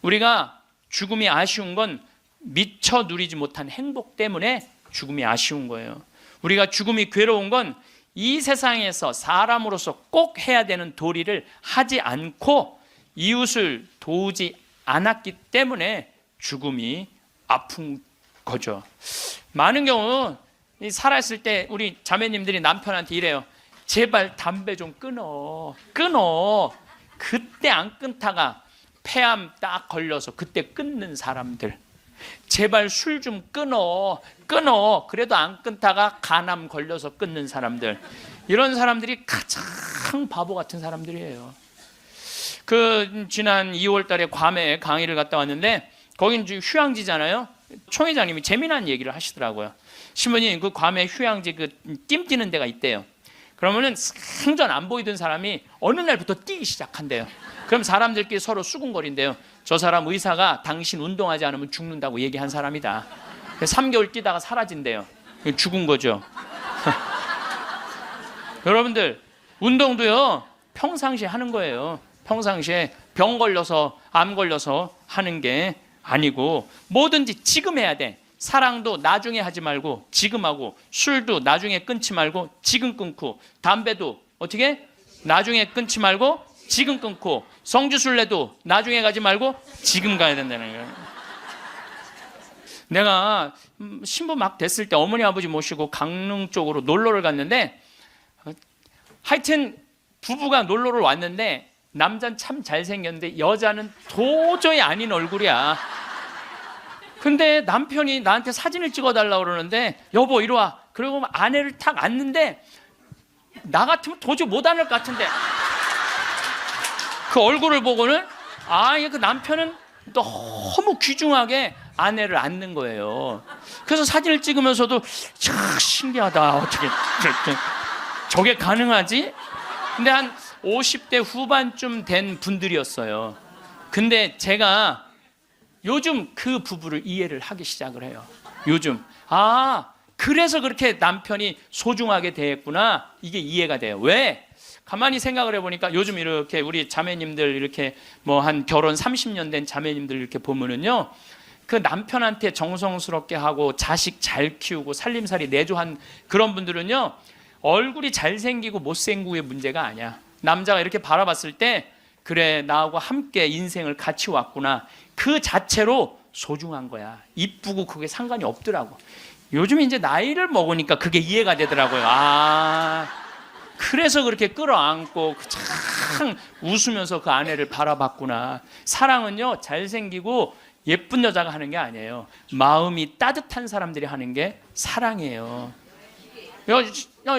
우리가 죽음이 아쉬운 건 미처 누리지 못한 행복 때문에 죽음이 아쉬운 거예요. 우리가 죽음이 괴로운 건 이 세상에서 사람으로서 꼭 해야 되는 도리를 하지 않고 이웃을 도우지 않았기 때문에 죽음이 아픈 거죠. 많은 경우 살아있을 때 우리 자매님들이 남편한테 이래요. 제발 담배 좀 끊어. 그때 안 끊다가 폐암 딱 걸려서 그때 끊는 사람들. 제발 술 좀 끊어. 그래도 안 끊다가 간암 걸려서 끊는 사람들. 이런 사람들이 가장 바보 같은 사람들이에요. 지난 2월 달에 괌에 강의를 갔다 왔는데 거긴 휴양지잖아요. 총회장님이 재미난 얘기를 하시더라고요. 신부님, 그 괌에 휴양지 띠 뛰는 데가 있대요. 그러면은 생전 안 보이던 사람이 어느 날부터 뛰기 시작한대요. 그럼 사람들끼리 서로 수군거린대요. 저 사람 의사가 당신 운동하지 않으면 죽는다고 얘기한 사람이다. 3개월 뛰다가 사라진대요. 죽은 거죠. 여러분들, 운동도요 평상시에 하는 거예요. 평상시에 병 걸려서 암 걸려서 하는 게 아니고 뭐든지 지금 해야 돼. 사랑도 나중에 하지 말고 지금 하고, 술도 나중에 끊지 말고 지금 끊고, 담배도 어떻게 나중에 끊지 말고 지금 끊고, 성주순례도 나중에 가지 말고 지금 가야 된다는 거예요. 내가 신부 막 됐을 때 어머니 아버지 모시고 강릉 쪽으로 놀러를 갔는데, 하여튼 부부가 놀러를 왔는데 남자는 참 잘생겼는데 여자는 도저히 아닌 얼굴이야. 근데 남편이 나한테 사진을 찍어달라고 그러는데, 여보 이리 와. 그리고 아내를 탁 안는데 나 같으면 도저히 못 안을 것 같은데, 그 얼굴을 보고는 그 남편은 너무 귀중하게 아내를 안는 거예요. 그래서 사진을 찍으면서도 참 신기하다. 어떻게 저게 가능하지? 근데 한 50대 후반쯤 된 분들이었어요. 근데 제가 요즘 그 부부를 이해를 하기 시작을 해요. 요즘 그래서 그렇게 남편이 소중하게 대했구나, 이게 이해가 돼요. 왜? 가만히 생각을 해보니까 요즘 이렇게 우리 자매님들 이렇게 한 결혼 30년 된 자매님들 이렇게 보면은요, 그 남편한테 정성스럽게 하고 자식 잘 키우고 살림살이 내조한 그런 분들은요, 얼굴이 잘생기고 못생기고의 문제가 아니야. 남자가 이렇게 바라봤을 때, 그래 나하고 함께 인생을 같이 왔구나, 그 자체로 소중한 거야. 이쁘고 그게 상관이 없더라고. 요즘 이제 나이를 먹으니까 그게 이해가 되더라고요. 그래서 그렇게 끌어안고 참 웃으면서 그 아내를 바라봤구나. 사랑은요, 잘생기고 예쁜 여자가 하는 게 아니에요. 마음이 따뜻한 사람들이 하는 게 사랑이에요.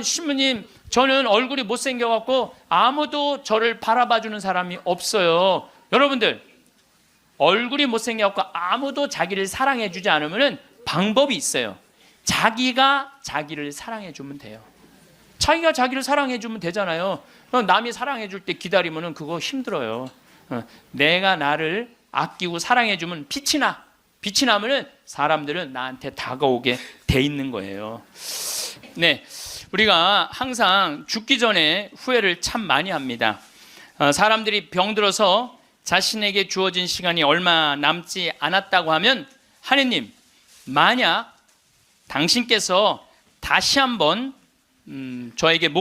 신부님, 저는 얼굴이 못생겨갖고 아무도 저를 바라봐주는 사람이 없어요. 여러분들, 얼굴이 못생겨갖고 아무도 자기를 사랑해주지 않으면 방법이 있어요. 자기가 자기를 사랑해주면 돼요. 자기가 자기를 사랑해주면 되잖아요. 남이 사랑해줄 때 기다리면 그거 힘들어요. 내가 나를 아끼고 사랑해주면 빛이 나. 빛이 나면은 사람들은 나한테 다가오게 돼 있는 거예요. 네, 우리가 항상 죽기 전에 후회를 참 많이 합니다. 사람들이 병들어서 자신에게 주어진 시간이 얼마 남지 않았다고 하면, 하느님, 만약 당신께서 다시 한번 저에게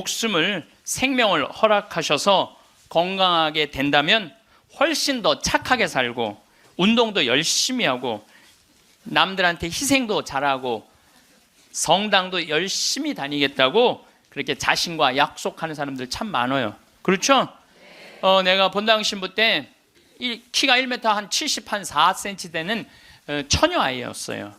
생명을 허락하셔서 건강하게 된다면 훨씬 더 착하게 살고, 운동도 열심히 하고, 남들한테 희생도 잘하고, 성당도 열심히 다니겠다고 그렇게 자신과 약속하는 사람들 참 많아요. 그렇죠? 내가 본당 신부 때 키가 1m 한 70, 한 4cm 되는 처녀 아이였어요.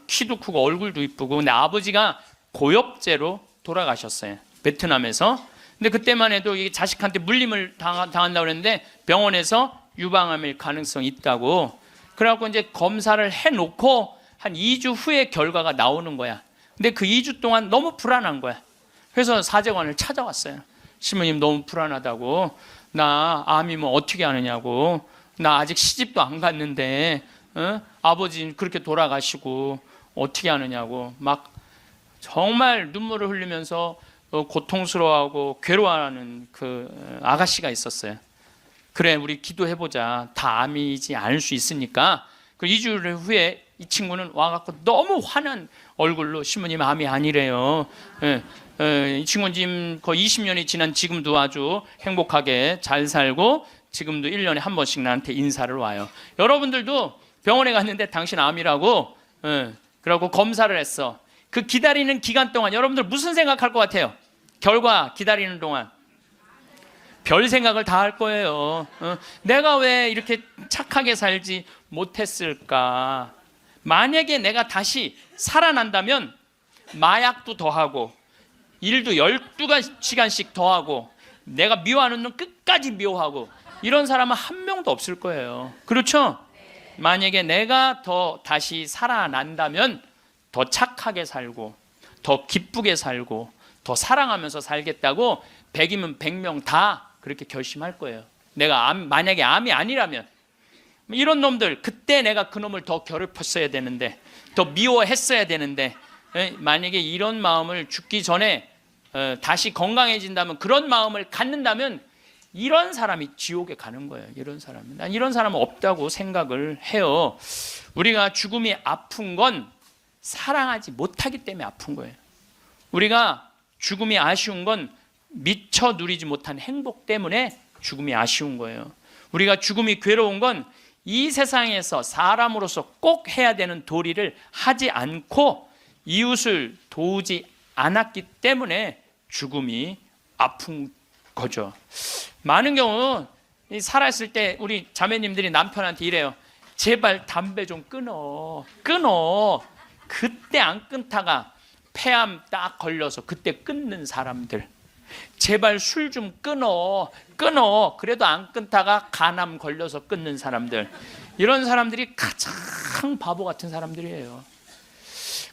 키도 크고 얼굴도 이쁘고. 근데 아버지가 고엽제로 돌아가셨어요, 베트남에서. 근데 그때만 해도 이게 자식한테 물림을 당한다고 그랬는데 병원에서 유방암일 가능성이 있다고. 그래갖고 이제 검사를 해놓고 한 2주 후에 결과가 나오는 거야. 근데 그 2주 동안 너무 불안한 거야. 그래서 사제관을 찾아왔어요. 신부님, 너무 불안하다고. 나 암이면 어떻게 하느냐고. 나 아직 시집도 안 갔는데 아버지 그렇게 돌아가시고 어떻게 하느냐고 막 정말 눈물을 흘리면서 고통스러워하고 괴로워하는 그 아가씨가 있었어요. 그래 우리 기도해보자. 다 암이지 않을 수 있으니까. 그 2주일 후에 이 친구는 와갖고 너무 환한 얼굴로 신부님 암이 아니래요. 이 친구는 지금 거의 20년이 지난 지금도 아주 행복하게 잘 살고 지금도 1년에 한 번씩 나한테 인사를 와요. 여러분들도 병원에 갔는데 당신 암이라고 그러고 검사를 했어. 그 기다리는 기간 동안 여러분들 무슨 생각할 것 같아요? 결과 기다리는 동안 별 생각을 다 할 거예요. 내가 왜 이렇게 착하게 살지 못했을까? 만약에 내가 다시 살아난다면 마약도 더하고 일도 12시간씩 더하고 내가 미워하는 놈 끝까지 미워하고 이런 사람은 한 명도 없을 거예요. 그렇죠? 만약에 내가 더 다시 살아난다면 더 착하게 살고 더 기쁘게 살고 더 사랑하면서 살겠다고 100이면 100명 다 그렇게 결심할 거예요. 내가 만약에 암이 아니라면 이런 놈들 그때 내가 그 놈을 더 괴롭혔어야 되는데 더 미워했어야 되는데 만약에 이런 마음을 죽기 전에 다시 건강해진다면 그런 마음을 갖는다면 이런 사람이 지옥에 가는 거예요. 이런 사람은. 난 이런 사람은 없다고 생각을 해요. 우리가 죽음이 아픈 건 사랑하지 못하기 때문에 아픈 거예요. 우리가 죽음이 아쉬운 건 미처 누리지 못한 행복 때문에 죽음이 아쉬운 거예요. 우리가 죽음이 괴로운 건 이 세상에서 사람으로서 꼭 해야 되는 도리를 하지 않고 이웃을 도우지 않았기 때문에 죽음이 아픈 거죠. 많은 경우 살아있을 때 우리 자매님들이 남편한테 이래요. 제발 담배 좀 끊어. 그때 안 끊다가 폐암 딱 걸려서 그때 끊는 사람들. 제발 술 좀 끊어. 그래도 안 끊다가 간암 걸려서 끊는 사람들. 이런 사람들이 가장 바보 같은 사람들이에요.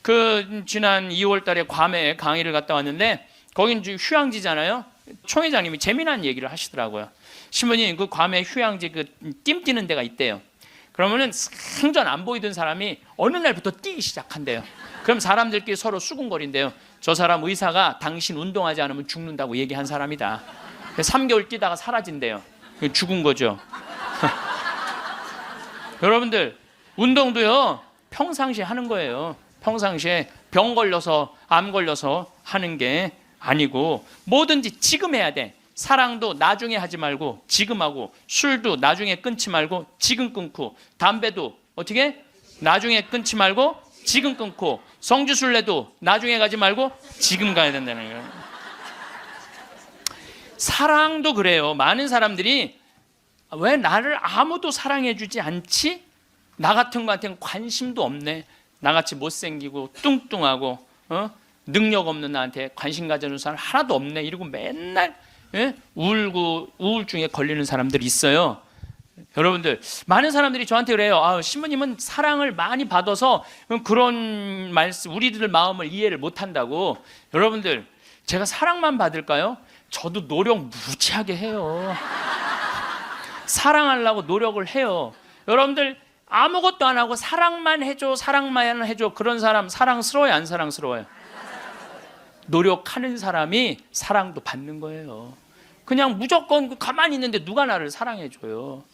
그 지난 2월 달에 괌에 강의를 갔다 왔는데 거긴 휴양지잖아요. 총회장님이 재미난 얘기를 하시더라고요. 신부님 그 괌에 휴양지 그 띠 뛰는 데가 있대요. 그러면은 생전 안 보이던 사람이 어느 날부터 뛰기 시작한대요. 그럼 사람들끼리 서로 수군거린대요. 저 사람 의사가 당신 운동하지 않으면 죽는다고 얘기한 사람이다. 3개월 뛰다가 사라진대요. 죽은 거죠. 여러분들 운동도요 평상시에 하는 거예요. 평상시에 병 걸려서 암 걸려서 하는 게 아니고 뭐든지 지금 해야 돼. 사랑도 나중에 하지 말고 지금 하고, 술도 나중에 끊지 말고 지금 끊고, 담배도 어떻게 나중에 끊지 말고 지금 끊고, 성주순례도 나중에 가지 말고 지금 가야 된다는 거예요. 사랑도 그래요. 많은 사람들이 왜 나를 아무도 사랑해 주지 않지? 나 같은 거한테는 관심도 없네. 나같이 못생기고 뚱뚱하고 능력 없는 나한테 관심 가져주는 사람 하나도 없네. 이러고 맨날 울고 우울증에 걸리는 사람들이 있어요. 여러분들 많은 사람들이 저한테 그래요. 신부님은 사랑을 많이 받아서 그런 말씀, 우리들 마음을 이해를 못한다고. 여러분들 제가 사랑만 받을까요? 저도 노력 무지하게 해요. 사랑하려고 노력을 해요. 여러분들 아무것도 안 하고 사랑만 해줘, 사랑만 해줘. 그런 사람 사랑스러워요, 안 사랑스러워요? 노력하는 사람이 사랑도 받는 거예요. 그냥 무조건 가만히 있는데 누가 나를 사랑해줘요?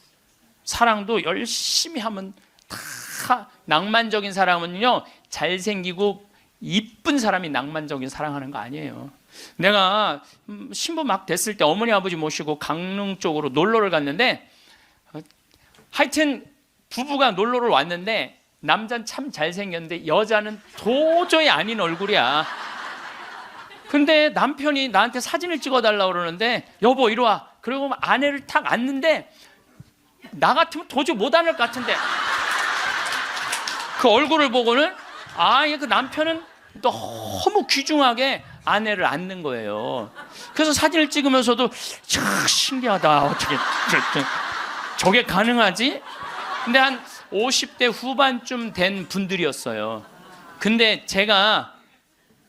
사랑도 열심히 하면 다. 낭만적인 사랑은요, 잘생기고 이쁜 사람이 낭만적인 사랑하는 거 아니에요. 내가 신부 막 됐을 때 어머니 아버지 모시고 강릉 쪽으로 놀러를 갔는데, 하여튼 부부가 놀러를 왔는데 남자는 참 잘생겼는데 여자는 도저히 아닌 얼굴이야. 근데 남편이 나한테 사진을 찍어달라고 그러는데, 여보 이리 와. 그리고 아내를 탁 앉는데 나 같으면 도저히 못 앉을 것 같은데 그 얼굴을 보고는 그 남편은 너무 귀중하게 아내를 앉는 거예요. 그래서 사진을 찍으면서도 참 신기하다. 어떻게 저게 가능하지? 근데 한 50대 후반쯤 된 분들이었어요. 근데 제가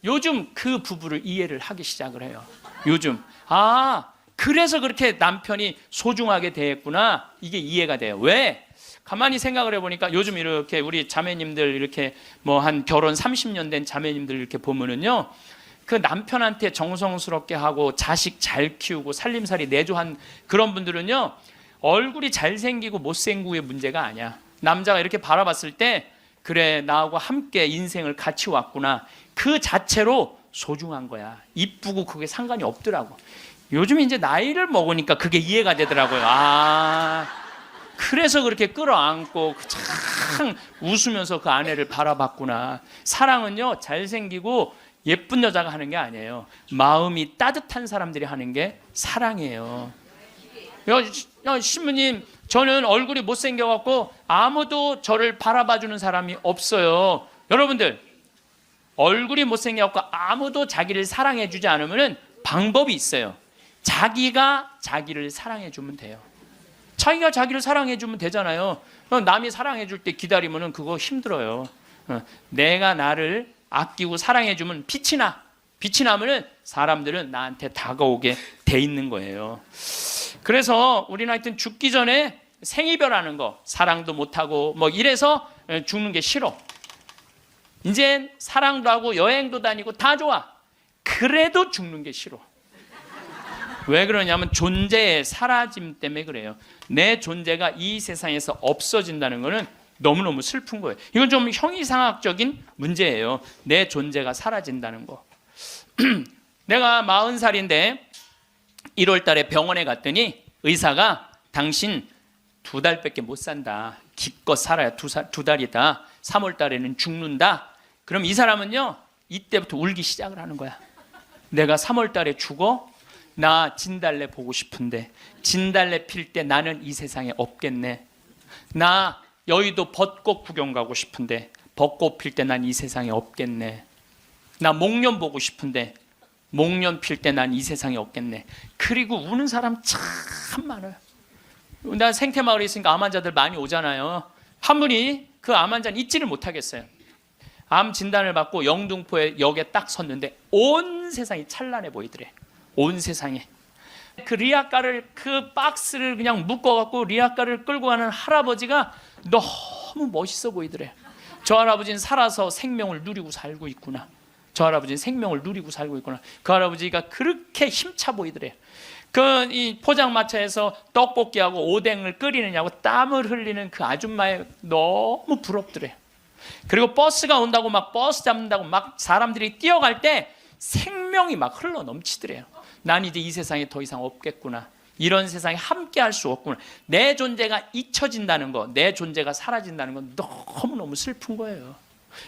요즘 그 부부를 이해를 하기 시작을 해요. 요즘 그래서 그렇게 남편이 소중하게 대했구나. 이게 이해가 돼요. 왜? 가만히 생각을 해보니까 요즘 이렇게 우리 자매님들 이렇게 뭐 한 결혼 30년 된 자매님들 이렇게 보면은요, 그 남편한테 정성스럽게 하고 자식 잘 키우고 살림살이 내조한 그런 분들은요, 얼굴이 잘생기고 못생기고의 문제가 아니야. 남자가 이렇게 바라봤을 때 그래, 나하고 함께 인생을 같이 왔구나, 그 자체로 소중한 거야. 이쁘고 그게 상관이 없더라고. 요즘 이제 나이를 먹으니까 그게 이해가 되더라고요. 그래서 그렇게 끌어안고 참 웃으면서 그 아내를 바라봤구나. 사랑은요, 잘생기고 예쁜 여자가 하는 게 아니에요. 마음이 따뜻한 사람들이 하는 게 사랑이에요. 야, 신부님, 저는 얼굴이 못생겨갖고 아무도 저를 바라봐주는 사람이 없어요. 여러분들, 얼굴이 못생겨갖고 아무도 자기를 사랑해주지 않으면 방법이 있어요. 자기가 자기를 사랑해주면 돼요. 자기가 자기를 사랑해주면 되잖아요. 남이 사랑해줄 때 기다리면 그거 힘들어요. 내가 나를 아끼고 사랑해주면 빛이 나. 빛이 나면 사람들은 나한테 다가오게 돼 있는 거예요. 그래서 우리는 하여튼 죽기 전에 생이별하는 거, 사랑도 못하고 뭐 이래서 죽는 게 싫어. 이젠 사랑도 하고 여행도 다니고 다 좋아. 그래도 죽는 게 싫어. 왜 그러냐면 존재의 사라짐 때문에 그래요. 내 존재가 이 세상에서 없어진다는 것은 너무너무 슬픈 거예요. 이건 좀 형이상학적인 문제예요. 내 존재가 사라진다는 거. 내가 40살인데 1월 달에 병원에 갔더니 의사가 당신 2달밖에 못 산다. 기껏 살아야 두 달이다. 3월 달에는 죽는다. 그럼 이 사람은요, 이때부터 울기 시작을 하는 거야. 내가 3월 달에 죽어? 나 진달래 보고 싶은데 진달래 필 때 나는 이 세상에 없겠네. 나 여의도 벚꽃 구경 가고 싶은데 벚꽃 필 때 난 이 세상에 없겠네. 나 목련 보고 싶은데 목련 필 때 난 이 세상에 없겠네. 그리고 우는 사람 참 많아요. 나 생태마을에 있으니까 암 환자들 많이 오잖아요. 한 분이 그 암 환자는 잊지를 못하겠어요. 암 진단을 받고 영등포에 역에 딱 섰는데 온 세상이 찬란해 보이더래. 온 세상에. 그 리아카를, 그 박스를 그냥 묶어갖고 리아카를 끌고 가는 할아버지가 너무 멋있어 보이더래. 저 할아버지는 살아서 생명을 누리고 살고 있구나. 저 할아버지는 생명을 누리고 살고 있구나. 그 할아버지가 그렇게 힘차 보이더래. 이 포장마차에서 떡볶이하고 오뎅을 끓이느냐고 땀을 흘리는 그 아줌마에 너무 부럽더래. 그리고 버스가 온다고 막 버스 잡는다고 막 사람들이 뛰어갈 때 생명이 막 흘러 넘치더래요. 난 이제 이 세상에 더 이상 없겠구나. 이런 세상에 함께 할 수 없구나. 내 존재가 잊혀진다는 거, 내 존재가 사라진다는 건 너무너무 슬픈 거예요.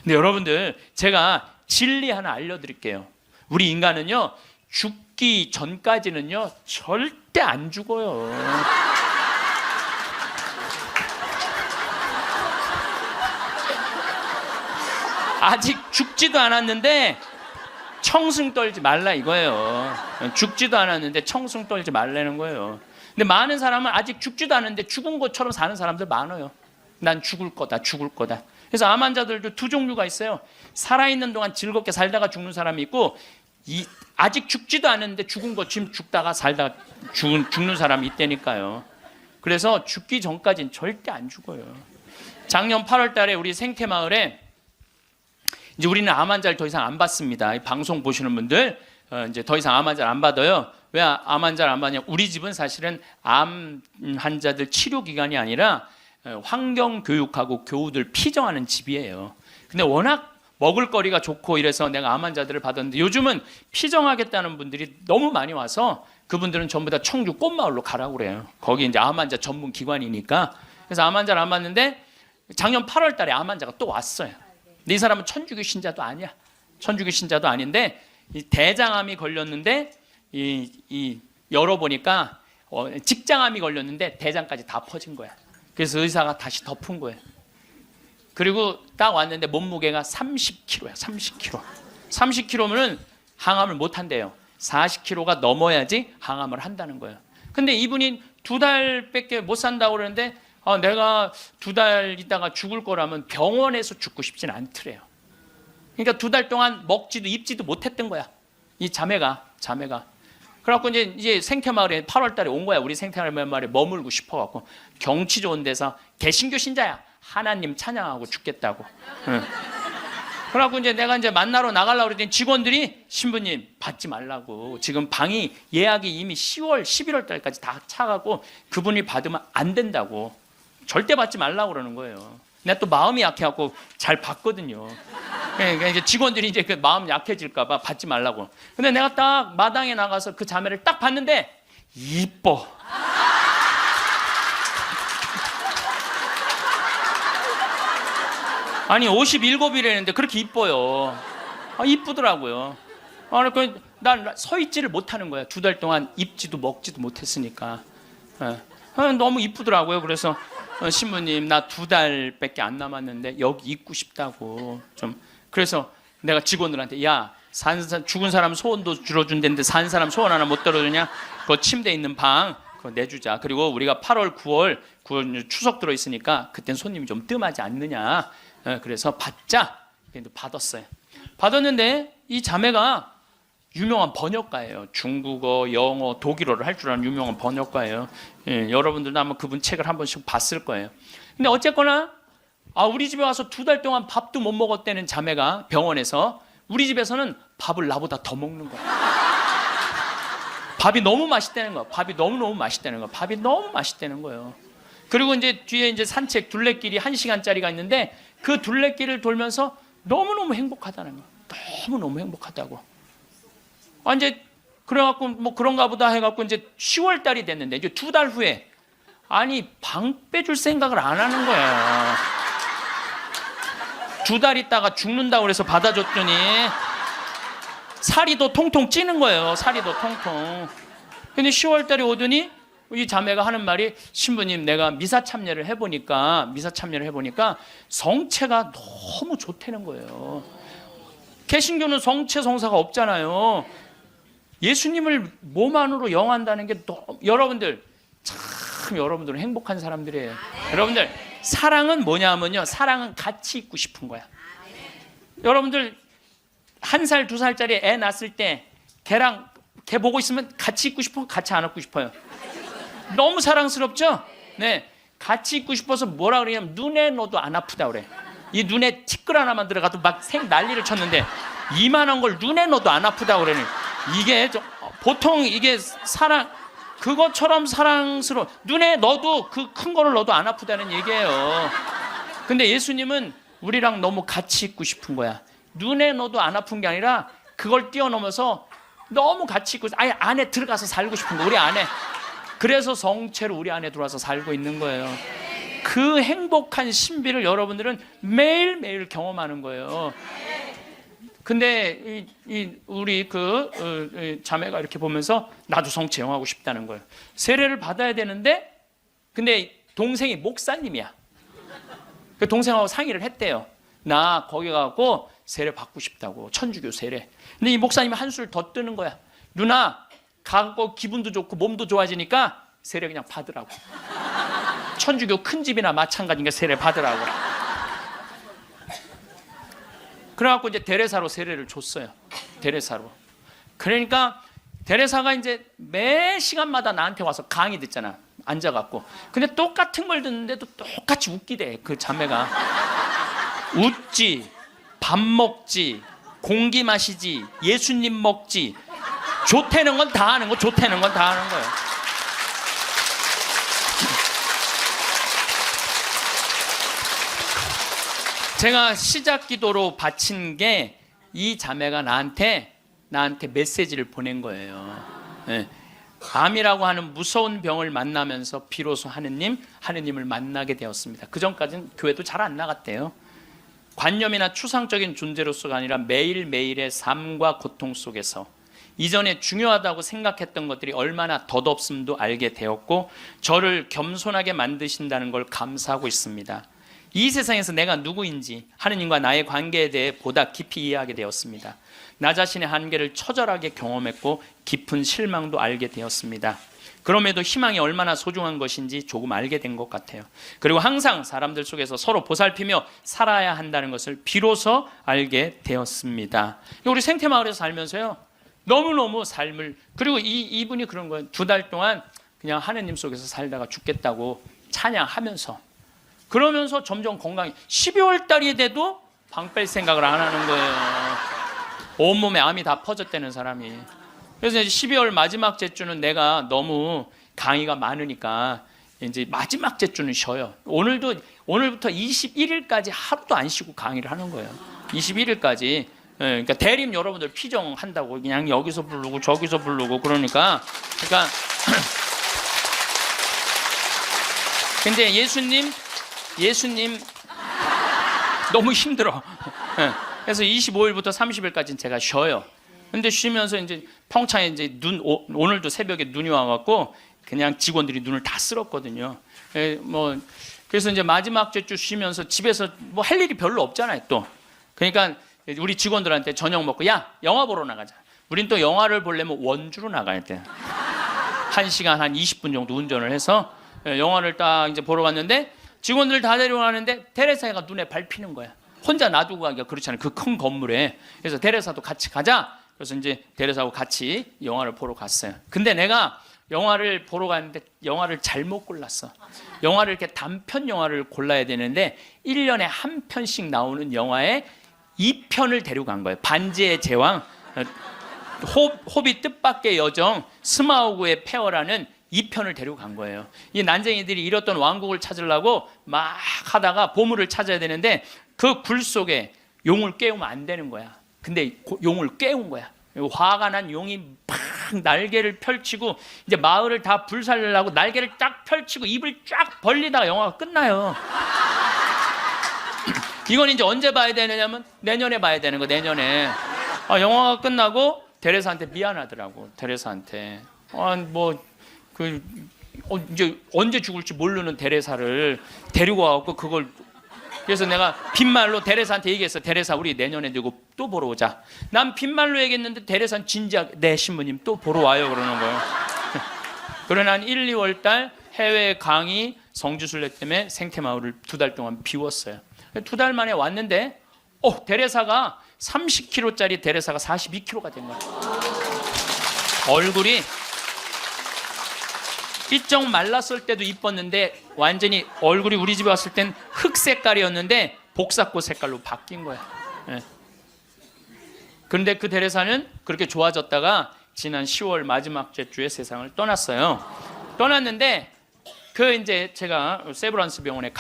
근데 여러분들, 제가 진리 하나 알려드릴게요. 우리 인간은요, 죽기 전까지는요 절대 안 죽어요. 아직 죽지도 않았는데 청승 떨지 말라 이거예요. 죽지도 않았는데 청승 떨지 말라는 거예요. 근데 많은 사람은 아직 죽지도 않았는데 죽은 것처럼 사는 사람들 많아요. 난 죽을 거다, 죽을 거다. 그래서 암 환자들도 두 종류가 있어요. 살아있는 동안 즐겁게 살다가 죽는 사람이 있고, 아직 죽지도 않았는데 죽은 것 지금 죽다가 살다가 죽는 사람이 있다니까요. 그래서 죽기 전까지는 절대 안 죽어요. 작년 8월 달에 우리 생태마을에 이제 우리는 암 환자를 더 이상 안 받습니다. 이 방송 보시는 분들 이제 더 이상 암 환자를 안 받아요. 왜 암 환자를 안 받냐? 우리 집은 사실은 암 환자들 치료 기관이 아니라 환경 교육하고 교우들 피정하는 집이에요. 근데 워낙 먹을거리가 좋고 이래서 내가 암 환자들을 받았는데 요즘은 피정하겠다는 분들이 너무 많이 와서 그분들은 전부 다 청주 꽃마을로 가라고 그래요. 거기 이제 암 환자 전문 기관이니까. 그래서 암 환자를 안 받는데 작년 8월 달에 암 환자가 또 왔어요. 근데 이 사람은 천주교 신자도 아니야. 천주교 신자도 아닌데 이 대장암이 걸렸는데 열어보니까 직장암이 걸렸는데 대장까지 다 퍼진 거야. 그래서 의사가 다시 덮은 거예요. 그리고 딱 왔는데 몸무게가 30kg야. 30kg. 30kg면은 항암을 못 한대요. 40kg가 넘어야지 항암을 한다는 거예요. 근데 이분이 2달밖에 못 산다고 그러는데 내가 2달 있다가 죽을 거라면 병원에서 죽고 싶진 않더래요. 그러니까 2달 동안 먹지도 입지도 못했던 거야. 이 자매가. 그래갖고 이제 생태마을에 8월 달에 온 거야. 우리 생태마을에 머물고 싶어갖고. 경치 좋은 데서 개신교 신자야. 하나님 찬양하고 죽겠다고. 그래갖고 이제 내가 이제 만나러 나가려고 그랬더니 직원들이 신부님 받지 말라고. 지금 방이 예약이 이미 10월, 11월 달까지 다 차가고 그분이 받으면 안 된다고. 절대 받지 말라고 그러는 거예요. 내가 또 마음이 약해갖고 잘 받거든요. 그러니까 이제 직원들이 이제 그 마음 약해질까봐 받지 말라고. 근데 내가 딱 마당에 나가서 그 자매를 딱 봤는데 이뻐. 아니 57이라는데 그렇게 이뻐요. 이쁘더라고요. 그러니까 난 서 있지를 못하는 거야. 2달 동안 입지도 먹지도 못했으니까. 너무 이쁘더라고요. 그래서 신부님 나 2달밖에 안 남았는데 여기 있고 싶다고 좀. 그래서 내가 직원들한테 야 죽은 사람 소원도 들어준다는데 산 사람 소원 하나 못 들어주냐? 그 침대 있는 방 그거 내주자. 그리고 우리가 8월 9월 추석 들어있으니까 그땐 손님이 좀 뜸하지 않느냐. 그래서 받자. 받았어요. 받았는데 이 자매가 유명한 번역가예요. 중국어, 영어, 독일어를 할 줄 아는 유명한 번역가예요. 여러분들도 아마 그분 책을 한 번씩 봤을 거예요. 근데 어쨌거나 우리 집에 와서 2달 동안 밥도 못 먹었다는 자매가 병원에서 우리 집에서는 밥을 나보다 더 먹는 거야. 밥이 너무 맛있다는 거야. 밥이 너무너무 맛있다는 거야. 밥이 너무 맛있다는 거예요. 그리고 이제 뒤에 이제 산책 둘레길이 1시간짜리가 있는데 그 둘레길을 돌면서 너무너무 행복하다는 거야. 너무너무 행복하다고. 이제 그래갖고 뭐 그런가 보다 해갖고 이제 10월 달이 됐는데 이제 2달 후에 방 빼줄 생각을 안 하는 거야. 2달 있다가 죽는다고 그래서 받아줬더니 살이 더 통통 찌는 거예요. 살이 더 통통. 근데 10월 달에 오더니 이 자매가 하는 말이 신부님 내가 미사 참여를 해보니까 성체가 너무 좋다는 거예요. 개신교는 성체 성사가 없잖아요. 예수님을 몸 안으로 영한다는 게 여러분들 참 여러분들은 행복한 사람들이에요. 여러분들 사랑은 뭐냐면요. 사랑은 같이 있고 싶은 거야. 여러분들 1살, 2살짜리 애 낳았을 때 걔 보고 있으면 같이 있고 싶어? 같이 안 안고 싶어요? 너무 사랑스럽죠? 네, 같이 있고 싶어서 뭐라 그러냐면 눈에 넣어도 안 아프다 그래. 이 눈에 티끌 하나만 들어가도 막 난리를 쳤는데 이만한 걸 눈에 넣어도 안 아프다 그러니 이게 보통 이게 그것처럼 사랑스러워. 눈에 넣어도 그 큰 거를 넣어도 안 아프다는 얘기예요. 근데 예수님은 우리랑 너무 같이 있고 싶은 거야. 눈에 넣어도 안 아픈 게 아니라 그걸 뛰어넘어서 너무 같이 있고 아예 안에 들어가서 살고 싶은 거. 우리 안에. 그래서 성체로 우리 안에 들어와서 살고 있는 거예요. 그 행복한 신비를 여러분들은 매일매일 경험하는 거예요. 근데 우리 자매가 이렇게 보면서 나도 성체 영하고 싶다는 거예요. 세례를 받아야 되는데 근데 동생이 목사님이야. 그 동생하고 상의를 했대요. 나 거기 가고 세례 받고 싶다고. 천주교 세례. 근데 이 목사님이 한술 더 뜨는 거야. 누나 가고 기분도 좋고 몸도 좋아지니까 세례 그냥 받으라고. 천주교 큰 집이나 마찬가지니까 세례 받으라고. 그래갖고 이제 데레사로 세례를 줬어요. 데레사로. 그러니까 데레사가 이제 매 시간마다 나한테 와서 강의 듣잖아. 앉아갖고. 근데 똑같은 걸 듣는데도 똑같이 웃기대. 그 자매가. 웃지, 밥 먹지, 공기 마시지, 예수님 먹지. 좋다는 건 다 하는 거, 좋다는 건 다 하는 거예요. 제가 시작 기도로 바친 게 이 자매가 나한테 메시지를 보낸 거예요. 네. 암이라고 하는 무서운 병을 만나면서 비로소 하느님을 만나게 되었습니다. 그 전까지는 교회도 잘 안 나갔대요. 관념이나 추상적인 존재로서가 아니라 매일매일의 삶과 고통 속에서 이전에 중요하다고 생각했던 것들이 얼마나 덧없음도 알게 되었고 저를 겸손하게 만드신다는 걸 감사하고 있습니다. 이 세상에서 내가 누구인지 하느님과 나의 관계에 대해 보다 깊이 이해하게 되었습니다. 나 자신의 한계를 처절하게 경험했고 깊은 실망도 알게 되었습니다. 그럼에도 희망이 얼마나 소중한 것인지 조금 알게 된 것 같아요. 그리고 항상 사람들 속에서 서로 보살피며 살아야 한다는 것을 비로소 알게 되었습니다. 우리 생태마을에서 살면서요 너무너무 삶을, 그리고 이분이 그런 거예요. 2달 동안 그냥 하느님 속에서 살다가 죽겠다고 찬양하면서, 그러면서 점점 건강이, 12월 달이 돼도 방 뺄 생각을 안 하는 거예요. 온몸에 암이 다 퍼졌다는 사람이. 그래서 이제 12월 마지막 제주는 내가 너무 강의가 많으니까 이제 마지막 제주는 쉬어요. 오늘부터 21일까지 하루도 안 쉬고 강의를 하는 거예요. 21일까지. 그러니까 대림 여러분들 피정한다고 그냥 여기서 부르고 저기서 부르고 그러니까 근데 예수님 너무 힘들어. 그래서 25일부터 30일까지는 제가 쉬어요. 근데 쉬면서 이제 평창에 이제 오늘도 새벽에 눈이 와갖고 그냥 직원들이 눈을 다 쓸었거든요. 그래서 이제 마지막 주 쉬면서 집에서 뭐 할 일이 별로 없잖아요, 또. 그러니까 우리 직원들한테 저녁 먹고 야, 영화 보러 나가자. 우린 또 영화를 보려면 원주로 나가야 돼. 1시간 한 20분 정도 운전을 해서 영화를 딱 이제 보러 갔는데 직원들 다 데려가는데 테레사가 눈에 밟히는 거야. 혼자 놔두고 가기가 그렇잖아요. 그 큰 건물에. 그래서 테레사도 같이 가자. 그래서 이제 테레사하고 같이 영화를 보러 갔어요. 근데 내가 영화를 보러 갔는데 영화를 잘못 골랐어. 영화를 이렇게 단편 영화를 골라야 되는데 1년에 한 편씩 나오는 영화에 2편을 데려간 거예요. 반지의 제왕, 호빗 뜻밖의 여정, 스마우그의 폐허라는 2편을 데려간 거예요. 이 난쟁이들이 잃었던 왕국을 찾으려고 막 하다가 보물을 찾아야 되는데 그 굴 속에 용을 깨우면 안 되는 거야. 근데 용을 깨운 거야. 화가 난 용이 팍 날개를 펼치고 이제 마을을 다 불살려고 날개를 쫙 펼치고 입을 쫙 벌리다가 영화가 끝나요. 이건 이제 언제 봐야 되느냐면 내년에 봐야 되는 거, 내년에. 영화가 끝나고 테레사한테 미안하더라고. 테레사한테 이제 언제 죽을지 모르는 테레사를 데리고 와갖고 그걸. 그래서 내가 빈말로 테레사한테 얘기했어. 테레사, 우리 내년에 누구 또 보러 오자. 난 빈말로 얘기했는데 테레사는 진지하게 네, 신부님 또 보러 와요 그러는 거예요. 그러나 한 1, 2월 달 해외 강의 성지순례 때문에 생태마을을 2달 동안 비웠어요. 2달 만에 왔는데 테레사가 30kg짜리 테레사가 42kg가 된 거야. 얼굴이 삐쩍 말랐을 때도 이뻤는데 완전히 얼굴이 우리 집에 왔을 땐 흑 색깔이었는데 복사꽃 색깔로 바뀐 거야. 그런데 그 테레사는 그렇게 좋아졌다가 지난 10월 마지막 주에 세상을 떠났어요. 떠났는데 이제 제가 세브란스 병원에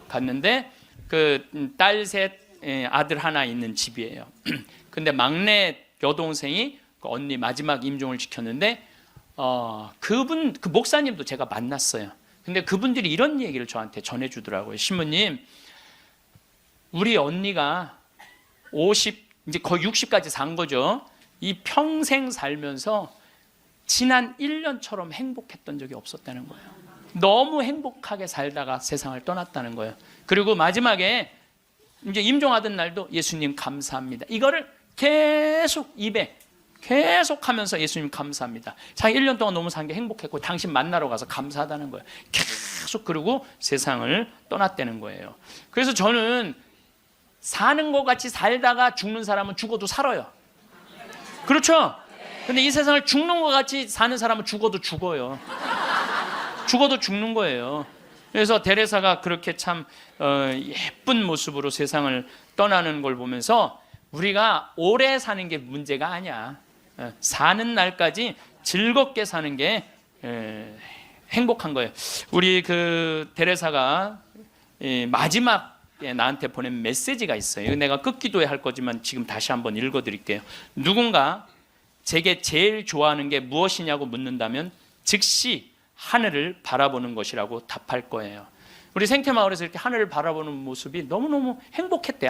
갔는데 그 딸 셋, 아들 하나 있는 집이에요. 근데 막내 여동생이 그 언니 마지막 임종을 지켰는데 그 목사님도 제가 만났어요. 근데 그분들이 이런 얘기를 저한테 전해주더라고요. 신부님, 우리 언니가 50, 이제 거의 60까지 산 거죠. 이 평생 살면서 지난 1년처럼 행복했던 적이 없었다는 거예요. 너무 행복하게 살다가 세상을 떠났다는 거예요. 그리고 마지막에 이제 임종하던 날도 예수님 감사합니다. 이거를 계속 입에 계속 하면서 예수님 감사합니다. 자기 1년 동안 너무 산 게 행복했고 당신 만나러 가서 감사하다는 거예요. 계속 그러고 세상을 떠났다는 거예요. 그래서 저는 사는 것 같이 살다가 죽는 사람은 죽어도 살아요. 그렇죠? 근데 이 세상을 죽는 것 같이 사는 사람은 죽어도 죽어요. 죽어도 죽는 거예요. 그래서 테레사가 그렇게 참 예쁜 모습으로 세상을 떠나는 걸 보면서 우리가 오래 사는 게 문제가 아니야. 사는 날까지 즐겁게 사는 게 행복한 거예요. 우리 그 테레사가 마지막에 나한테 보낸 메시지가 있어요. 내가 끝기도에 할 거지만 지금 다시 한번 읽어드릴게요. 누군가 제게 제일 좋아하는 게 무엇이냐고 묻는다면 즉시 하늘을 바라보는 것이라고 답할 거예요. 우리 생태마을에서 이렇게 하늘을 바라보는 모습이 너무너무 행복했대요.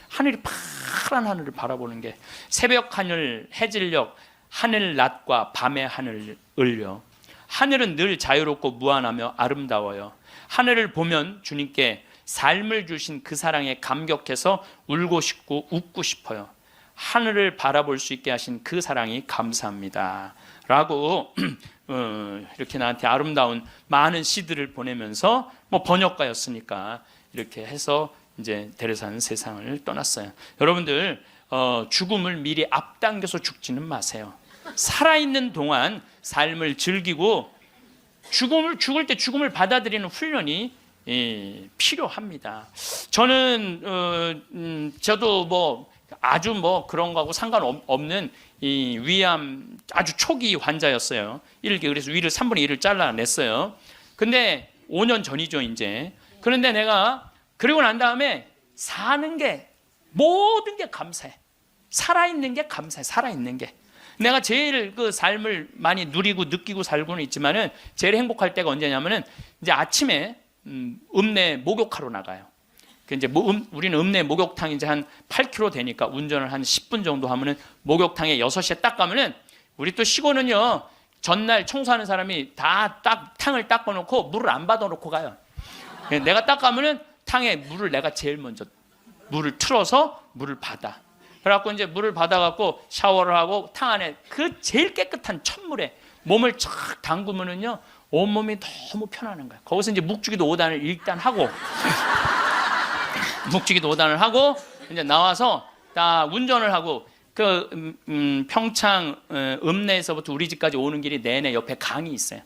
하늘이 파란 하늘을 바라보는 게. 새벽 하늘, 해질녘, 하늘 낮과 밤의 하늘을요. 하늘은 늘 자유롭고 무한하며 아름다워요. 하늘을 보면 주님께 삶을 주신 그 사랑에 감격해서 울고 싶고 웃고 싶어요. 하늘을 바라볼 수 있게 하신 그 사랑이 감사합니다. 라고 이렇게 나한테 아름다운 많은 시들을 보내면서 번역가였으니까 이렇게 해서 이제 테레사는 세상을 떠났어요. 여러분들 죽음을 미리 앞당겨서 죽지는 마세요. 살아있는 동안 삶을 즐기고 죽을 때 죽음을 받아들이는 훈련이 필요합니다. 저도 뭐 아주 뭐 그런 거하고 상관없는 이 위암 아주 초기 환자였어요. 그래서 위를 3분의 1을 잘라냈어요. 근데 5년 전이죠, 이제. 그런데 내가 그리고 난 다음에 사는 게 모든 게 감사해. 살아있는 게 감사해. 살아있는 게. 내가 제일 그 삶을 많이 누리고 느끼고 살고는 있지만은 제일 행복할 때가 언제냐면은 이제 아침에 읍내 목욕하러 나가요. 이제 우리는 읍내 목욕탕이 이제 한 8km 되니까 운전을 한 10분 정도 하면은 목욕탕에 6시에 딱 가면은 우리 또 시골은요 전날 청소하는 사람이 다 탕을 닦아놓고 물을 안 받아놓고 가요. 내가 딱 가면은 탕에 물을 내가 제일 먼저 물을 틀어서 물을 받아. 그래갖고 이제 물을 받아갖고 샤워를 하고 탕 안에 그 제일 깨끗한 찬물에 몸을 쫙 담그면은요 온몸이 너무 편안한 거야. 거기서 이제 묵주기도 5단을 일단 하고 묵주기도 5단을 하고 이제 나와서 다 운전을 하고 그 평창 읍내에서부터 우리 집까지 오는 길이 내내 옆에 강이 있어요.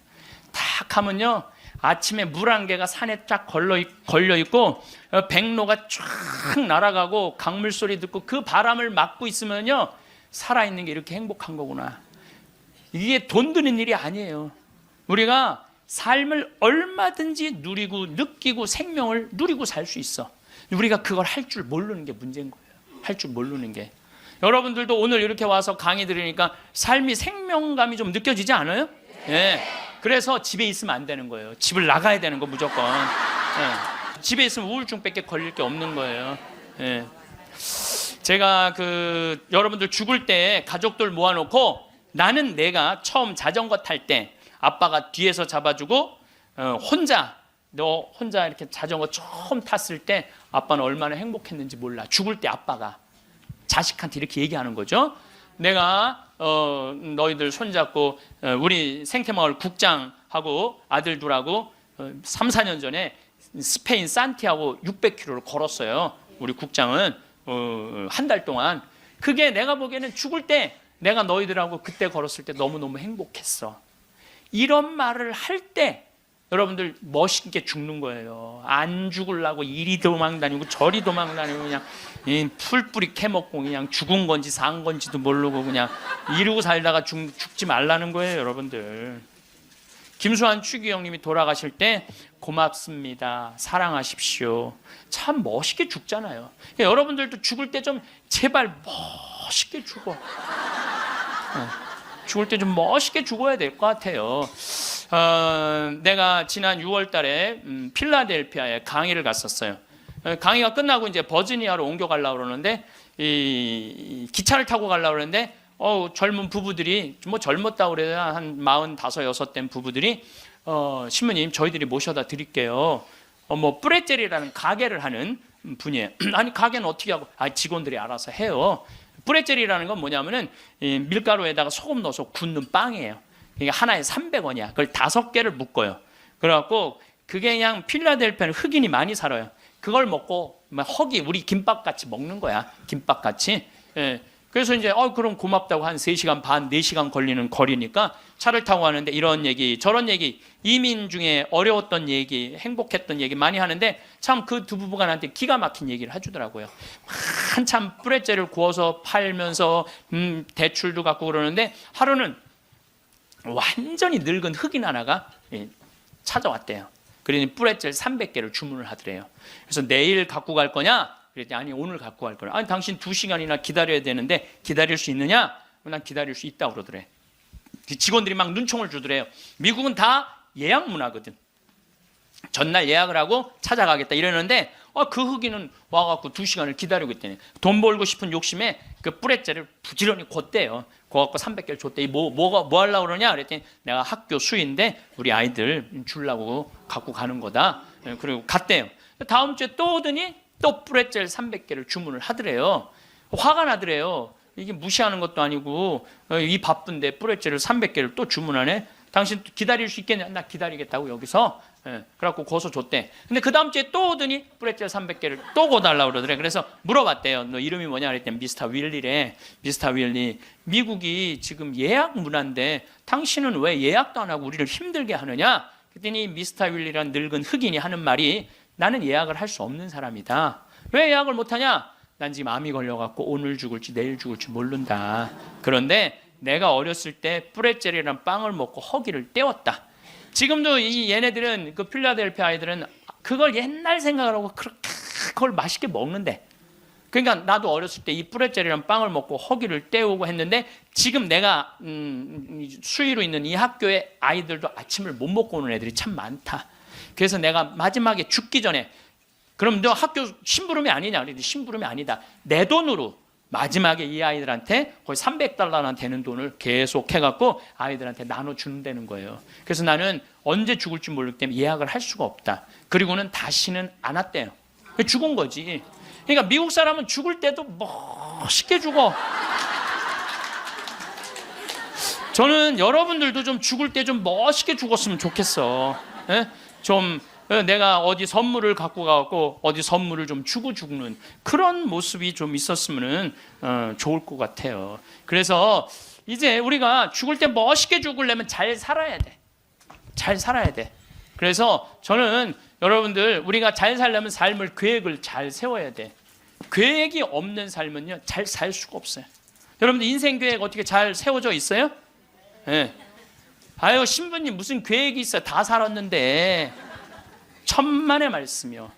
딱 하면요 아침에 물 한 개가 산에 쫙 걸려 있고 백로가 쫙 날아가고 강물 소리 듣고 그 바람을 맞고 있으면요 살아있는 게 이렇게 행복한 거구나. 이게 돈 드는 일이 아니에요. 우리가 삶을 얼마든지 누리고 느끼고 생명을 누리고 살 수 있어. 우리가 그걸 할 줄 모르는 게 문제인 거예요. 할 줄 모르는 게. 여러분들도 오늘 이렇게 와서 강의 들으니까 삶이 생명감이 좀 느껴지지 않아요? 네. 그래서 집에 있으면 안 되는 거예요. 집을 나가야 되는 거 무조건. 네. 집에 있으면 우울증밖에 걸릴 게 없는 거예요. 네. 제가 여러분들 죽을 때 가족들 모아놓고 나는 내가 처음 자전거 탈 때 아빠가 뒤에서 잡아주고 너 혼자 이렇게 자전거 처음 탔을 때 아빠는 얼마나 행복했는지 몰라. 죽을 때 아빠가 자식한테 이렇게 얘기하는 거죠. 내가 너희들 손잡고 우리 생태마을 국장하고 아들 둘하고 3, 4년 전에 스페인 산티아고 600km를 걸었어요. 우리 국장은 한 달 동안. 그게 내가 보기에는 죽을 때 내가 너희들하고 그때 걸었을 때 너무너무 행복했어. 이런 말을 할 때 여러분들 멋있게 죽는 거예요. 안 죽으려고 이리 도망다니고 저리 도망다니고 그냥 풀뿌리 캐먹고 그냥 죽은 건지 산 건지도 모르고 그냥 이러고 살다가 죽지 말라는 거예요, 여러분들. 김수환 추기경님이 돌아가실 때 고맙습니다. 사랑하십시오. 참 멋있게 죽잖아요. 여러분들도 죽을 때 좀 제발 멋있게 죽어. 죽을 때 좀 멋있게 죽어야 될 것 같아요. 내가 지난 6월 달에 필라델피아에 강의를 갔었어요. 강의가 끝나고 이제 버지니아로 옮겨가려고 그러는데 이 기차를 타고 가려고 그러는데 젊은 부부들이 뭐 젊었다고 그래야 한 45, 6 된 부부들이 신부님 저희들이 모셔다 드릴게요. 뭐 뿌레젤이라는 가게를 하는 분이에요. 아니 가게는 어떻게 하고? 직원들이 알아서 해요. 뿌레젤이라는 건 뭐냐면은 밀가루에다가 소금 넣어서 굽는 빵이에요. 이게 하나에 300원이야. 그걸 5개를 묶어요. 그래갖고 그게 그냥 필라델피아는 흑인이 많이 살아요. 그걸 먹고 허기 우리 김밥 같이 먹는 거야. 김밥 같이. 예. 그래서 이제 그럼 고맙다고 한 3시간 반, 4시간 걸리는 거리니까 차를 타고 가는데 이런 얘기, 저런 얘기, 이민 중에 어려웠던 얘기, 행복했던 얘기 많이 하는데 참 그 두 부부가 나한테 기가 막힌 얘기를 해주더라고요. 한참 뿌레젤을 구워서 팔면서 대출도 갖고 그러는데 하루는 완전히 늙은 흑인 하나가 찾아왔대요. 그러니 뿌레젤 300개를 주문을 하더래요. 그래서 내일 갖고 갈 거냐? 그랬더니 아니 오늘 갖고 갈 거야. 아니 당신 2시간이나 기다려야 되는데 기다릴 수 있느냐? 난 기다릴 수 있다고 그러더래. 직원들이 막 눈총을 주더래요. 미국은 다 예약 문화거든. 전날 예약을 하고 찾아가겠다 이러는데 그 흑인은 와갖고 2시간을 기다리고 있다니. 돈 벌고 싶은 욕심에 그 뿌레젤을 부지런히 걷대요. 거갖고 300개를 줬대. 뭐 하려고 그러냐? 그랬더니 내가 학교 수인데 우리 아이들 주려고 갖고 가는 거다. 그리고 갔대요. 다음 주에 또 오더니 또 뿌레젤 300개를 주문을 하더래요. 화가 나더래요. 이게 무시하는 것도 아니고 이 바쁜데 뿌레젤을 300개를 또 주문하네. 당신 기다릴 수 있겠냐? 나 기다리겠다고 여기서. 그래갖고 거서 줬대. 근데 그 다음 주에 또 오더니 뿌레젤 300개를 또 고달라고 그러더래. 그래서 물어봤대요. 너 이름이 뭐냐? 그랬더니 미스터 윌리래. 미스터 윌리. 미국이 지금 예약 문화인데 당신은 왜 예약도 안 하고 우리를 힘들게 하느냐? 그랬더니 미스터 윌리라는 늙은 흑인이 하는 말이 나는 예약을 할 수 없는 사람이다. 왜 예약을 못하냐? 난 지금 암이 걸려갖고 오늘 죽을지 내일 죽을지 모른다. 그런데 내가 어렸을 때 브레첼이라는 빵을 먹고 허기를 때웠다. 지금도 이 얘네들은 그 필라델피아 아이들은 그걸 옛날 생각을 하고 그걸 맛있게 먹는데, 그러니까 나도 어렸을 때 이 브레첼이라는 빵을 먹고 허기를 때우고 했는데 지금 내가 수위로 있는 이 학교에 아이들도 아침을 못 먹고 오는 애들이 참 많다. 그래서 내가 마지막에 죽기 전에 그럼 너 학교 심부름이 아니냐? 그랬더니 심부름이 아니다. 내 돈으로 마지막에 이 아이들한테 거의 $300나 되는 돈을 계속 해갖고 아이들한테 나눠주는다는 거예요. 그래서 나는 언제 죽을지 모르기 때문에 예약을 할 수가 없다. 그리고는 다시는 안 왔대요. 죽은 거지. 그러니까 미국 사람은 죽을 때도 멋있게 죽어. 저는 여러분들도 좀 죽을 때 좀 멋있게 죽었으면 좋겠어. 예? 좀 내가 어디 선물을 갖고 가고 어디 선물을 좀 주고 죽는 그런 모습이 좀 있었으면 좋을 것 같아요. 그래서 이제 우리가 죽을 때 멋있게 죽으려면 잘 살아야 돼. 잘 살아야 돼. 그래서 저는 여러분들 우리가 잘 살려면 삶을 계획을 잘 세워야 돼. 계획이 없는 삶은요 잘 살 수가 없어요. 여러분들 인생 계획 어떻게 잘 세워져 있어요? 네. 아유 신부님 무슨 계획이 있어? 다 살았는데. 천만의 말씀이요.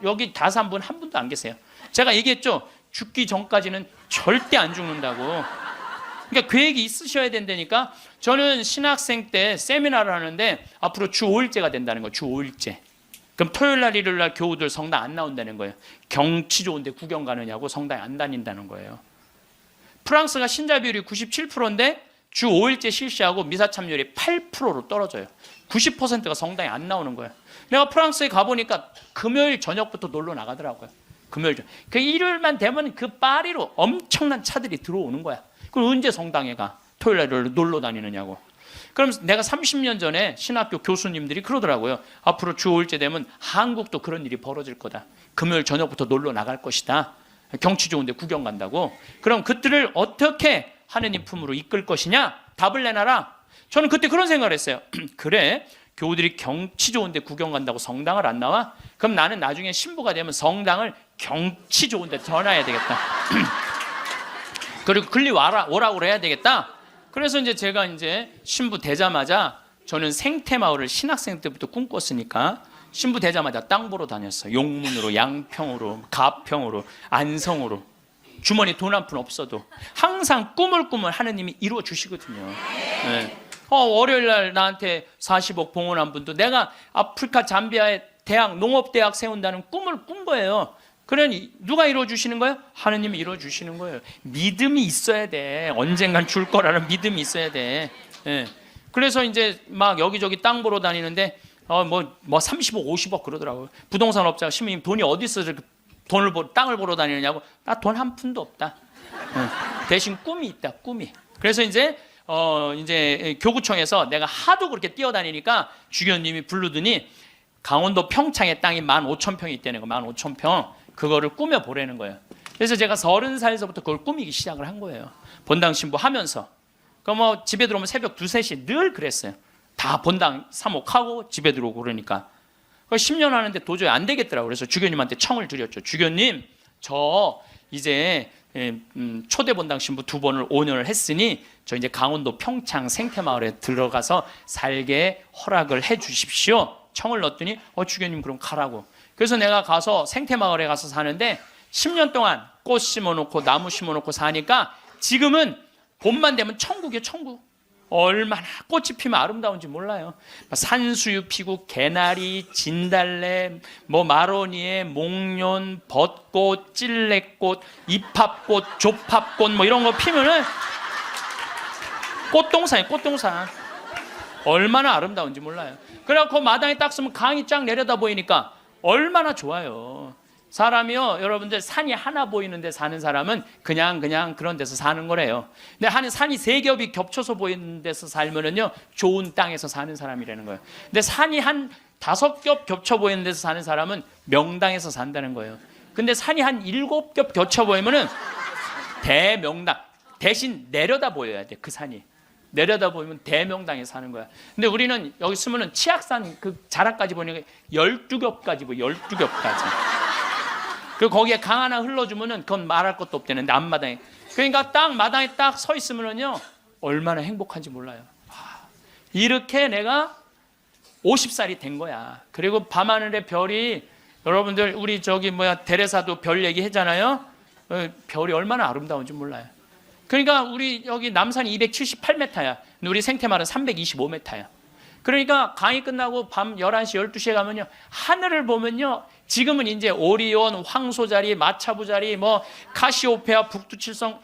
여기 다 산 분 한 분도 안 계세요. 제가 얘기했죠. 죽기 전까지는 절대 안 죽는다고. 그러니까 계획이 있으셔야 된다니까. 저는 신학생 때 세미나를 하는데 앞으로 주 5일제가 된다는 거예요. 주 5일제. 그럼 토요일 날 일요일 날 교우들 성당 안 나온다는 거예요. 경치 좋은데 구경 가느냐고 성당에 안 다닌다는 거예요. 프랑스가 신자 비율이 97%인데 주 5일제 실시하고 미사 참여율이 8%로 떨어져요. 90%가 성당에 안 나오는 거예요. 내가 프랑스에 가보니까 금요일 저녁부터 놀러 나가더라고요. 금요일 저녁. 그 일요일만 되면 그 파리로 엄청난 차들이 들어오는 거야. 그럼 언제 성당에 가? 토요일 날 놀러 다니느냐고. 그럼 내가 30년 전에 신학교 교수님들이 그러더라고요. 앞으로 주 5일째 되면 한국도 그런 일이 벌어질 거다. 금요일 저녁부터 놀러 나갈 것이다. 경치 좋은데 구경 간다고. 그럼 그들을 어떻게 하느님 품으로 이끌 것이냐? 답을 내놔라. 저는 그때 그런 생각을 했어요. 그래, 교우들이 경치 좋은데 구경 간다고 성당을 안 나와? 그럼 나는 나중에 신부가 되면 성당을 경치 좋은데 전화해야 되겠다. 그리고 글리 오라고 해야 되겠다. 그래서 이제 제가 이제 신부 되자마자 저는 생태마을을 신학생 때부터 꿈꿨으니까 신부 되자마자 땅 보러 다녔어요. 용문으로, 양평으로, 가평으로, 안성으로. 주머니 돈 한 푼 없어도 항상 꿈을 하느님이 이루어 주시거든요. 네. 월요일 날 나한테 40억 봉헌한 분도 내가 아프리카 잠비아에 농업대학 세운다는 꿈을 꾼 거예요. 그러니 누가 이루어 주시는 거예요? 하느님이 이루어 주시는 거예요. 믿음이 있어야 돼. 언젠간 줄 거라는 믿음이 있어야 돼. 네. 그래서 이제 막 여기저기 땅 보러 다니는데 뭐 30억, 50억 그러더라고요. 부동산 업자가 신부님 돈이 어디 있어서 땅을 보러 다니느냐고. 나 돈 한 푼도 없다. 대신 꿈이 있다. 꿈이. 그래서 이제 교구청에서 내가 하도 그렇게 뛰어다니니까 주교님이 부르더니 강원도 평창에 땅이 15,000평이 있다는 거. 15,000평. 그거를 꾸며 보라는 거예요. 그래서 제가 30살에서부터 그걸 꾸미기 시작을 한 거예요. 본당 신부 하면서. 그럼 집에 들어오면 새벽 2, 3시 늘 그랬어요. 다 본당 사목하고 집에 들어오고 그러니까. 10년 하는데 도저히 안 되겠더라고요. 그래서 주교님한테 청을 드렸죠. 주교님, 저 이제 초대 본당 신부 2번을 5년을 했으니 저 이제 강원도 평창 생태마을에 들어가서 살게 허락을 해 주십시오. 청을 넣었더니 주교님 그럼 가라고. 그래서 내가 가서 생태마을에 가서 사는데 10년 동안 꽃 심어놓고 나무 심어놓고 사니까 지금은 봄만 되면 천국이에요. 천국. 얼마나 꽃이 피면 아름다운지 몰라요. 산수유 피고 개나리, 진달래, 마로니에, 목련, 벚꽃, 찔레꽃, 이팝꽃, 조팝꽃 이런 거 피면은 꽃동산이에요. 꽃동산. 얼마나 아름다운지 몰라요. 그래갖고 마당에 딱 서면 강이 쫙 내려다 보이니까 얼마나 좋아요. 사람이요, 여러분들 산이 하나 보이는 데 사는 사람은 그냥 그런 데서 사는 거래요. 근데 산이 3겹이 겹쳐서 보이는 데서 살면은요 좋은 땅에서 사는 사람이라는 거예요. 근데 산이 한 5겹 겹쳐 보이는 데서 사는 사람은 명당에서 산다는 거예요. 근데 산이 한 7겹 겹쳐 보이면은 대명당. 대신 내려다 보여야 돼, 그 산이. 내려다보면 대명당에 사는 거야. 근데 우리는 여기 쓰면은 치악산 그 자락까지 보니까 12겹까지 보여. 12겹까지. 그리고 거기에 강 하나 흘러주면은 그건 말할 것도 없대는데 앞마당에. 그러니까 딱 마당에 딱 서 있으면은요 얼마나 행복한지 몰라요. 이렇게 내가 50살이 된 거야. 그리고 밤하늘의 별이, 여러분들 우리 저기 대레사도 별 얘기 했잖아요. 별이 얼마나 아름다운지 몰라요. 그러니까 우리 여기 남산이 278m야. 근데 우리 생태마을은 325m야. 그러니까 강의 끝나고 밤 11시, 12시에 가면요 하늘을 보면요, 지금은 이제 오리온, 황소자리, 마차부자리, 카시오페아, 북두칠성,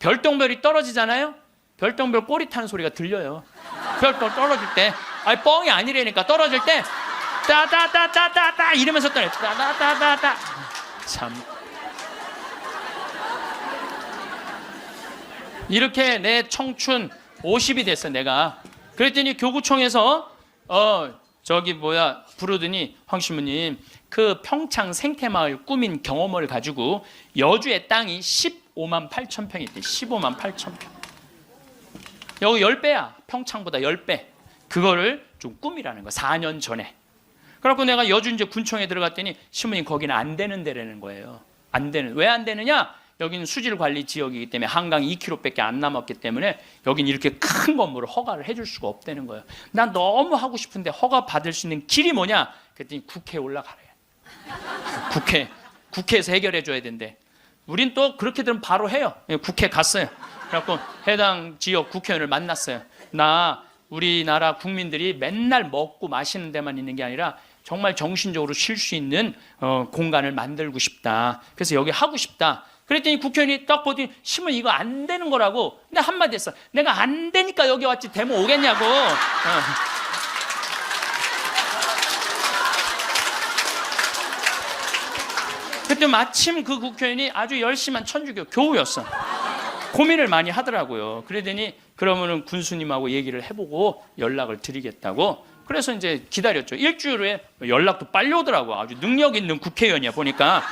별똥별이 떨어지잖아요. 별똥별 꼬리 타는 소리가 들려요. 별똥별 떨어질 때, 아니 뻥이 아니라니까. 떨어질 때 따따따따따따 이러면서 떨어요. 따따따따따. 참, 이렇게 내 청춘 50이 됐어 내가. 그랬더니 교구청에서 부르더니 황 신부님, 그 평창 생태마을 꾸민 경험을 가지고 여주의 땅이 15만 8천 평이 있대. 15만 8천 평. 여기 10배야. 평창보다 10배. 그거를 좀 꾸미라는 거. 4년 전에. 그래갖고 내가 여주 이제 군청에 들어갔더니 신부님 거기는 안 되는 데라는 거예요. 안 되는. 왜 안 되느냐? 여기는 수질관리 지역이기 때문에 한강 2km밖에 안 남았기 때문에 여기는 이렇게 큰 건물을 허가를 해줄 수가 없다는 거예요. 난 너무 하고 싶은데 허가 받을 수 있는 길이 뭐냐? 그랬더니 국회에 올라가래. 국회에서 해결해 줘야 된대. 우린 또 그렇게 되면 바로 해요. 국회 갔어요. 그래갖고 해당 지역 국회의원을 만났어요. 나 우리나라 국민들이 맨날 먹고 마시는 데만 있는 게 아니라 정말 정신적으로 쉴 수 있는 공간을 만들고 싶다. 그래서 여기 하고 싶다. 그랬더니 국회의원이 딱 보더니 신문 이거 안 되는 거라고. 근데 한마디 했어. 내가 안 되니까 여기 왔지 데모 오겠냐고. 그때 마침 그 국회의원이 아주 열심한 천주교 교우였어. 고민을 많이 하더라고요. 그러더니 그러면은 군수님하고 얘기를 해보고 연락을 드리겠다고. 그래서 이제 기다렸죠. 일주일 후에 연락도 빨리 오더라고. 아주 능력 있는 국회의원이야 보니까.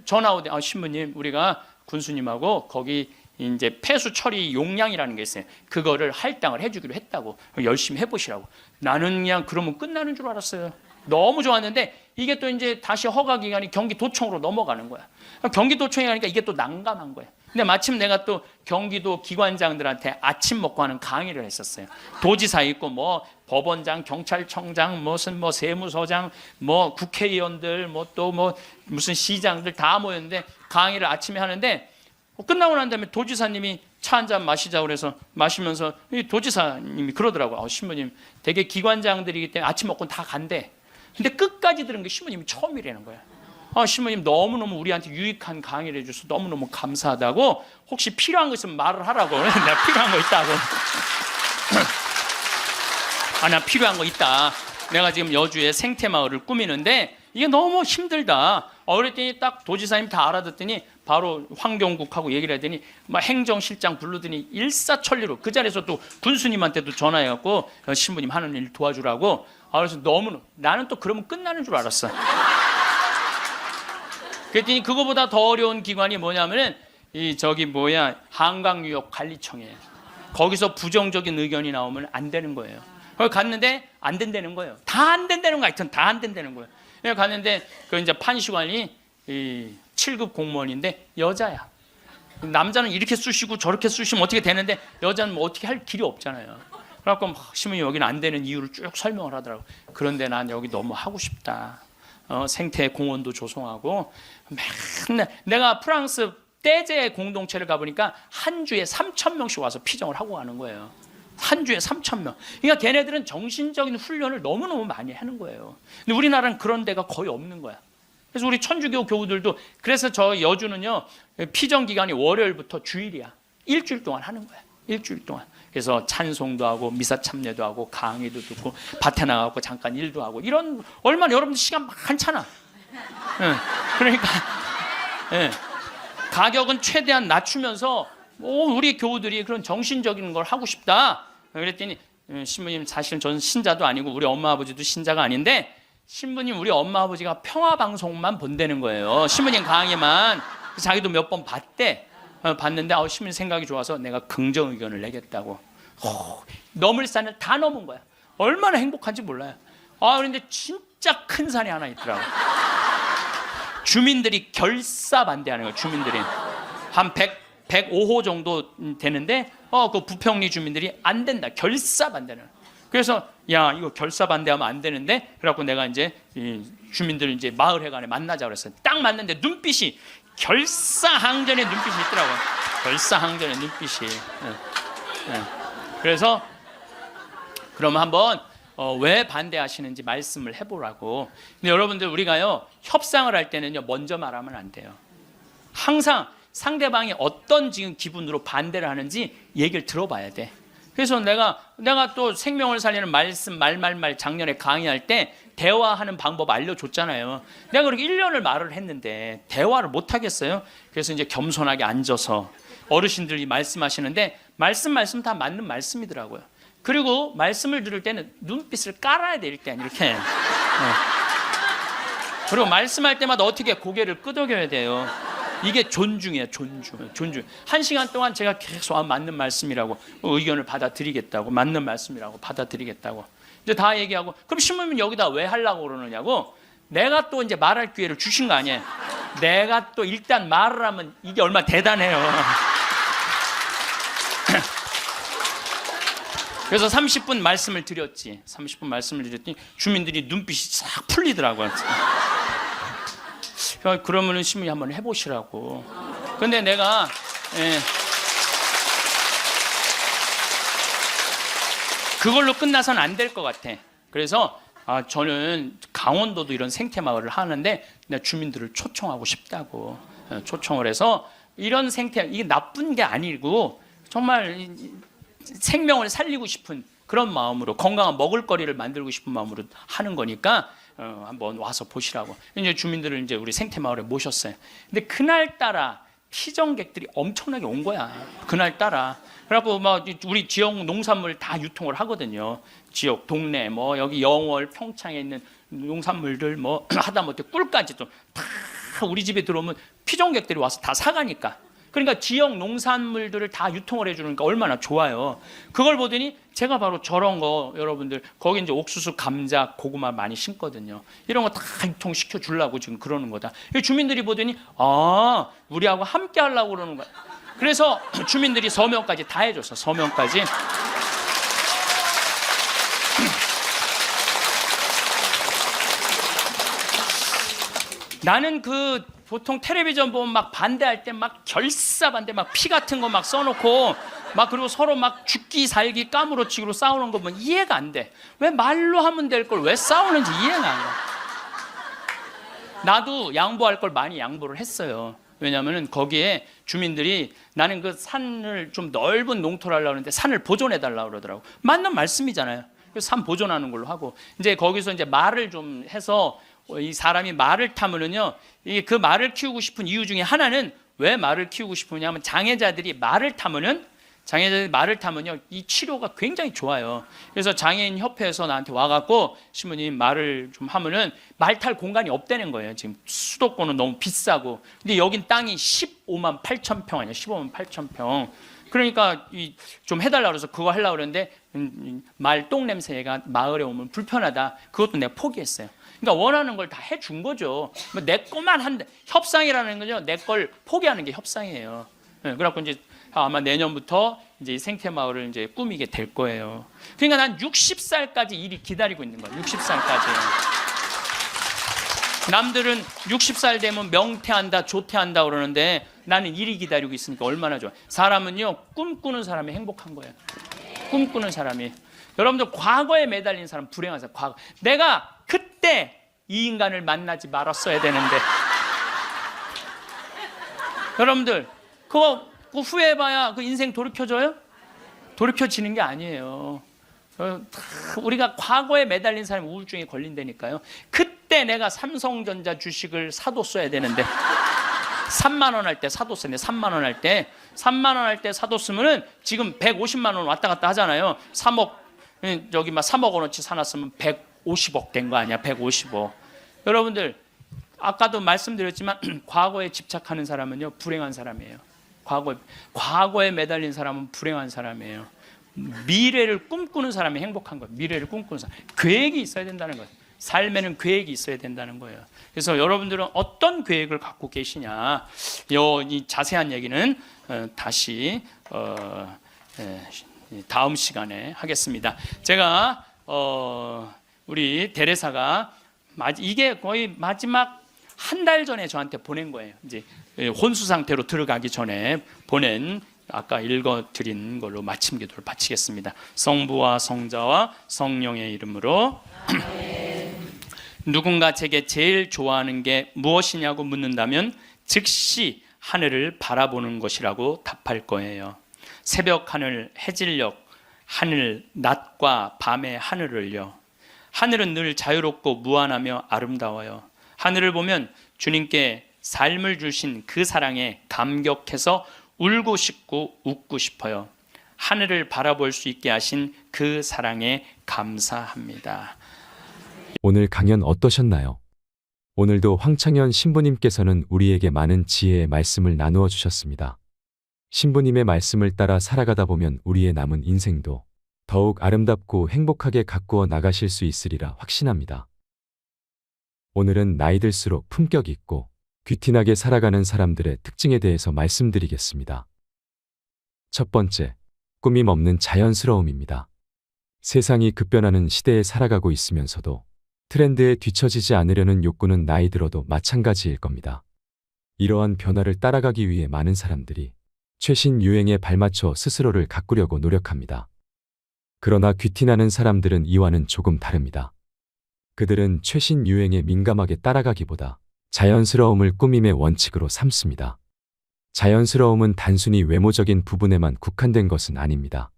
전화 오대. 신부님, 우리가 군수님하고 거기 이제 폐수 처리 용량이라는 게 있어요. 그거를 할당을 해주기로 했다고. 열심히 해보시라고. 나는 그냥 그러면 끝나는 줄 알았어요. 너무 좋았는데 이게 또 이제 다시 허가 기간이 경기도청으로 넘어가는 거야. 경기도청에 가니까 이게 또 난감한 거야. 근데 마침 내가 또 경기도 기관장들한테 아침 먹고 하는 강의를 했었어요. 도지사 있고 법원장, 경찰청장, 무슨 세무서장, 국회의원들, 무슨 시장들 다 모였는데 강의를 아침에 하는데 끝나고 난 다음에 도지사님이 차 한 잔 마시자고 그래서 마시면서 이 도지사님이 그러더라고요. 신부님, 되게 기관장들이기 때문에 아침 먹고 다 간대. 근데 끝까지 들은 게 신부님이 처음이라는 거야. 신부님 너무너무 우리한테 유익한 강의를 해줘서 너무너무 감사하다고. 혹시 필요한 거 있으면 말을 하라고. 내가 필요한 거 있다고. 나 필요한 거 있다. 내가 지금 여주에 생태마을을 꾸미는데 이게 너무 힘들다. 그랬더니 딱 도지사님 다 알아듣더니 바로 환경국하고 얘기를 하더니 행정실장 부르더니 일사천리로 그 자리에서 또 군수님한테도 전화해갖고 신부님 하는 일 도와주라고. 그래서 너무 나는 또 그러면 끝나는 줄 알았어. 그랬더니 그거보다 더 어려운 기관이 뭐냐면은 한강유역관리청이에요. 거기서 부정적인 의견이 나오면 안 되는 거예요. 거기 갔는데 안 된다는 거예요. 다 안 된다는 거 하여튼 다 안 된다는 거예요. 그래서 갔는데 그 이제 판시관이 7급 공무원인데 여자야. 남자는 이렇게 쑤시고 저렇게 쑤시면 어떻게 되는데 여자는 어떻게 할 길이 없잖아요. 그래갖고 신부님 여기는 안 되는 이유를 쭉 설명을 하더라고. 그런데 난 여기 너무 하고 싶다. 생태 공원도 조성하고 맨날 내가 프랑스 떼제 공동체를 가보니까 한 주에 3,000명씩 와서 피정을 하고 가는 거예요. 한 주에 3,000명. 그러니까 걔네들은 정신적인 훈련을 너무너무 많이 하는 거예요. 근데 우리나라는 그런 데가 거의 없는 거야. 그래서 우리 천주교 교우들도 그래서 저 여주는요 피정 기간이 월요일부터 주일이야. 일주일 동안 하는 거야. 일주일 동안. 그래서 찬송도 하고 미사 참례도 하고 강의도 듣고 밭에 나가고 잠깐 일도 하고 이런 얼마나 여러분들 시간 많잖아. 그러니까 가격은 최대한 낮추면서 우리 교우들이 그런 정신적인 걸 하고 싶다. 그랬더니 신부님 사실 저는 신자도 아니고 우리 엄마 아버지도 신자가 아닌데 신부님 우리 엄마 아버지가 평화방송만 본다는 거예요. 신부님 강의만. 자기도 몇 번 봤대. 봤는데 신부님 생각이 좋아서 내가 긍정 의견을 내겠다고. 넘을 산을 다 넘은 거야. 얼마나 행복한지 몰라요. 그런데 진짜 큰 산이 하나 있더라고. 주민들이 결사 반대하는 거예요. 주민들이 한 105호 정도 되는데 그 부평리 주민들이 안 된다. 결사 반대는. 그래서 야, 이거 결사 반대하면 안 되는데, 그래갖고 내가 이제 주민들 이제 마을회관에 만나자 그랬어요. 딱 만났는데 눈빛이 결사항전의 눈빛이 있더라고요. 결사항전의 눈빛이. 그래서 그러면 한번 왜 반대하시는지 말씀을 해보라고. 근데 여러분들, 우리가요 협상을 할 때는요 먼저 말하면 안 돼요. 항상 상대방이 어떤 지금 기분으로 반대를 하는지 얘기를 들어봐야 돼. 그래서 내가 또 생명을 살리는 말씀 말 작년에 강의할 때 대화하는 방법 알려줬잖아요. 내가 그렇게 1년을 말을 했는데 대화를 못 하겠어요. 그래서 이제 겸손하게 앉아서 어르신들이 말씀하시는데 말씀 다 맞는 말씀이더라고요. 그리고 말씀을 들을 때는 눈빛을 깔아야 돼. 일단 이렇게. 그리고 말씀할 때마다 어떻게 고개를 끄덕여야 돼요. 이게 존중이에요. 존중. 1시간 동안 제가 계속 맞는 말씀이라고 의견을 받아들이겠다고, 맞는 말씀이라고 받아들이겠다고 이제 다 얘기하고, 그럼 신부님 여기다 왜 하려고 그러느냐고. 내가 또 이제 말할 기회를 주신 거 아니에요. 내가 또 일단 말을 하면 이게 얼마나 대단해요. 그래서 30분 말씀을 드렸지. 30분 말씀을 드렸더니 주민들이 눈빛이 싹 풀리더라고요. 그러면은 신부님 한번 해보시라고. 근데 내가 그걸로 끝나서는 안 될 것 같아. 그래서 저는 강원도도 이런 생태마을을 하는데 내가 주민들을 초청하고 싶다고 초청을 해서, 이런 생태, 이게 나쁜 게 아니고 정말 생명을 살리고 싶은 그런 마음으로, 건강한 먹을거리를 만들고 싶은 마음으로 하는 거니까 한번 와서 보시라고. 이제 주민들을 이제 우리 생태마을에 모셨어요. 근데 그날따라 피정객들이 엄청나게 온 거야. 그날따라. 그래갖고 막 우리 지역 농산물 다 유통을 하거든요. 지역 동네 뭐 여기 영월 평창에 있는 농산물들 뭐 하다못해 꿀까지도 다 우리 집에 들어오면 피정객들이 와서 다 사가니까. 그러니까 지역 농산물들을 다 유통을 해주니까 얼마나 좋아요. 그걸 보더니 제가 바로 저런 거, 여러분들 거기 이제 옥수수, 감자, 고구마 많이 심거든요. 이런 거 다 유통시켜 주려고 지금 그러는 거다. 주민들이 보더니 우리하고 함께 하려고 그러는 거야. 그래서 주민들이 서명까지 다 해줬어. 서명까지. 나는 보통 텔레비전 보면 막 반대할 때 막 결사 반대, 막 피 같은 거 막 써놓고 막, 그리고 서로 막 죽기 살기 까무러치기로 싸우는 거 보면 이해가 안 돼. 왜 말로 하면 될 걸 왜 싸우는지 이해가 안 가. 나도 양보할 걸 많이 양보를 했어요. 왜냐하면 거기에 주민들이 나는 그 산을 좀 넓은 농토를 하려고 하는데 산을 보존해 달라고 그러더라고. 맞는 말씀이잖아요. 그래서 산 보존하는 걸로 하고, 이제 거기서 이제 말을 좀 해서 이 사람이 말을 타면은요, 그 말을 키우고 싶은 이유 중에 하나는, 왜 말을 키우고 싶으냐면 장애자들이 말을 타면요 이 치료가 굉장히 좋아요. 그래서 장애인 협회에서 나한테 와갖고 신부님 말을 좀 하면은 말 탈 공간이 없다는 거예요. 지금 수도권은 너무 비싸고, 근데 여긴 땅이 15만 8천 평 아니야. 15만 8천 평. 그러니까 좀 해달라고 해서 그거 하려고 그랬는데 말 똥 냄새가 마을에 오면 불편하다. 그것도 내가 포기했어요. 그러니까 원하는 걸 다 해준 거죠. 내 것만 한데, 협상이라는 거죠. 내 걸 포기하는 게 협상이에요. 그래갖고 이제 아마 내년부터 이제 이 생태마을을 이제 꾸미게 될 거예요. 그러니까 난 60살까지 일이 기다리고 있는 거예요. 60살까지. 남들은 60살 되면 명퇴한다, 조퇴한다 그러는데 나는 일이 기다리고 있으니까 얼마나 좋아. 사람은요, 꿈꾸는 사람이 행복한 거예요. 꿈꾸는 사람이. 여러분들 과거에 매달린 사람 불행한 사람. 과거. 내가 그때 이 인간을 만나지 말았어야 되는데. 여러분들 그거 후회해봐야 그 인생 돌이켜져요? 돌이켜지는 게 아니에요. 우리가 과거에 매달린 사람이 우울증에 걸린다니까요. 그때 내가 삼성전자 주식을 사뒀어야 되는데 3만 원 할 때 사뒀어요. 3만 원 할 때 3만 원 할 때 사뒀으면은 지금 150만 원 왔다 갔다 하잖아요. 3억 저기 막 3억 원어치 사놨으면 150억 된 거 아니야. 150억. 여러분들 아까도 말씀드렸지만 과거에 집착하는 사람은요 불행한 사람이에요. 과거에 매달린 사람은 불행한 사람이에요. 미래를 꿈꾸는 사람이 행복한 거예요. 미래를 꿈꾸는 사람. 계획이 있어야 된다는 거예요. 삶에는 계획이 있어야 된다는 거예요. 그래서 여러분들은 어떤 계획을 갖고 계시냐, 이 자세한 얘기는 다시 다음 시간에 하겠습니다. 제가 우리 대레사가 이게 거의 마지막 한 달 전에 저한테 보낸 거예요. 이제 혼수 상태로 들어가기 전에 보낸, 아까 읽어드린 걸로 마침 기도를 바치겠습니다. 성부와 성자와 성령의 이름으로. 누군가 제게 제일 좋아하는 게 무엇이냐고 묻는다면 즉시 하늘을 바라보는 것이라고 답할 거예요. 새벽 하늘, 해질녘 하늘, 낮과 밤의 하늘을요. 하늘은 늘 자유롭고 무한하며 아름다워요. 하늘을 보면 주님께 삶을 주신 그 사랑에 감격해서 울고 싶고 웃고 싶어요. 하늘을 바라볼 수 있게 하신 그 사랑에 감사합니다. 오늘 강연 어떠셨나요? 오늘도 황창현 신부님께서는 우리에게 많은 지혜의 말씀을 나누어 주셨습니다. 신부님의 말씀을 따라 살아가다 보면 우리의 남은 인생도 더욱 아름답고 행복하게 가꾸어 나가실 수 있으리라 확신합니다. 오늘은 나이 들수록 품격 있고 귀티나게 살아가는 사람들의 특징에 대해서 말씀드리겠습니다. 첫 번째, 꾸밈 없는 자연스러움입니다. 세상이 급변하는 시대에 살아가고 있으면서도 트렌드에 뒤처지지 않으려는 욕구는 나이 들어도 마찬가지일 겁니다. 이러한 변화를 따라가기 위해 많은 사람들이 최신 유행에 발맞춰 스스로를 가꾸려고 노력합니다. 그러나 귀티나는 사람들은 이와는 조금 다릅니다. 그들은 최신 유행에 민감하게 따라가기보다 자연스러움을 꾸밈의 원칙으로 삼습니다. 자연스러움은 단순히 외모적인 부분에만 국한된 것은 아닙니다.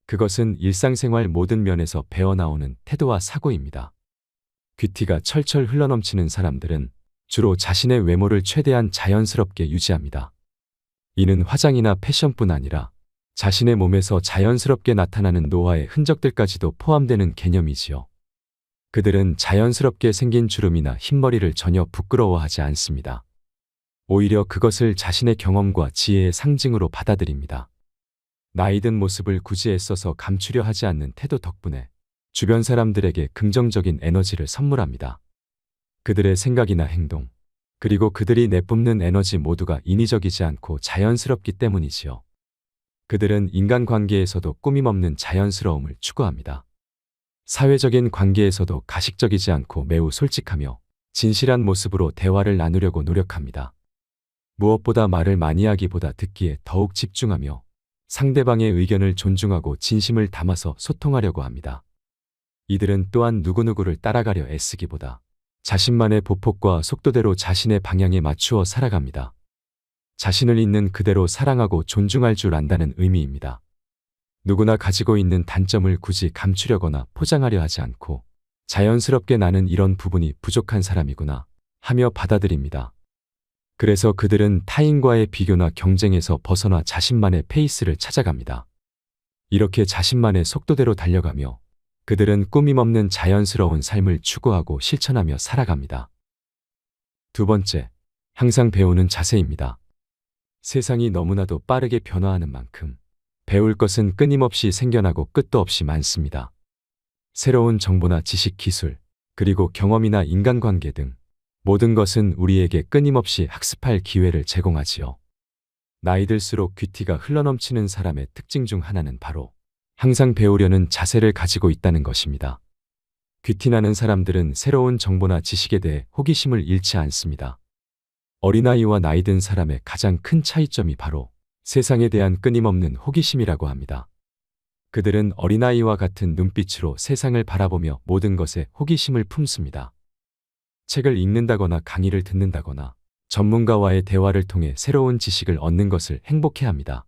그것은 일상생활 모든 면에서 배어나오는 태도와 사고입니다. 귀티가 철철 흘러넘치는 사람들은 주로 자신의 외모를 최대한 자연스럽게 유지합니다. 이는 화장이나 패션뿐 아니라 자신의 몸에서 자연스럽게 나타나는 노화의 흔적들까지도 포함되는 개념이지요. 그들은 자연스럽게 생긴 주름이나 흰머리를 전혀 부끄러워하지 않습니다. 오히려 그것을 자신의 경험과 지혜의 상징으로 받아들입니다. 나이 든 모습을 굳이 애써서 감추려 하지 않는 태도 덕분에 주변 사람들에게 긍정적인 에너지를 선물합니다. 그들의 생각이나 행동, 그리고 그들이 내뿜는 에너지 모두가 인위적이지 않고 자연스럽기 때문이지요. 그들은 인간관계에서도 꾸밈없는 자연스러움을 추구합니다. 사회적인 관계에서도 가식적이지 않고 매우 솔직하며 진실한 모습으로 대화를 나누려고 노력합니다. 무엇보다 말을 많이 하기보다 듣기에 더욱 집중하며 상대방의 의견을 존중하고 진심을 담아서 소통하려고 합니다. 이들은 또한 누구누구를 따라가려 애쓰기보다 자신만의 보폭과 속도대로 자신의 방향에 맞추어 살아갑니다. 자신을 있는 그대로 사랑하고 존중할 줄 안다는 의미입니다. 누구나 가지고 있는 단점을 굳이 감추려거나 포장하려 하지 않고 자연스럽게 나는 이런 부분이 부족한 사람이구나 하며 받아들입니다. 그래서 그들은 타인과의 비교나 경쟁에서 벗어나 자신만의 페이스를 찾아갑니다. 이렇게 자신만의 속도대로 달려가며 그들은 꾸밈없는 자연스러운 삶을 추구하고 실천하며 살아갑니다. 두 번째, 항상 배우는 자세입니다. 세상이 너무나도 빠르게 변화하는 만큼 배울 것은 끊임없이 생겨나고 끝도 없이 많습니다. 새로운 정보나 지식, 기술, 그리고 경험이나 인간관계 등 모든 것은 우리에게 끊임없이 학습할 기회를 제공하지요. 나이 들수록 귀티가 흘러넘치는 사람의 특징 중 하나는 바로 항상 배우려는 자세를 가지고 있다는 것입니다. 귀티나는 사람들은 새로운 정보나 지식에 대해 호기심을 잃지 않습니다. 어린아이와 나이 든 사람의 가장 큰 차이점이 바로 세상에 대한 끊임없는 호기심이라고 합니다. 그들은 어린아이와 같은 눈빛으로 세상을 바라보며 모든 것에 호기심을 품습니다. 책을 읽는다거나 강의를 듣는다거나 전문가와의 대화를 통해 새로운 지식을 얻는 것을 행복해합니다.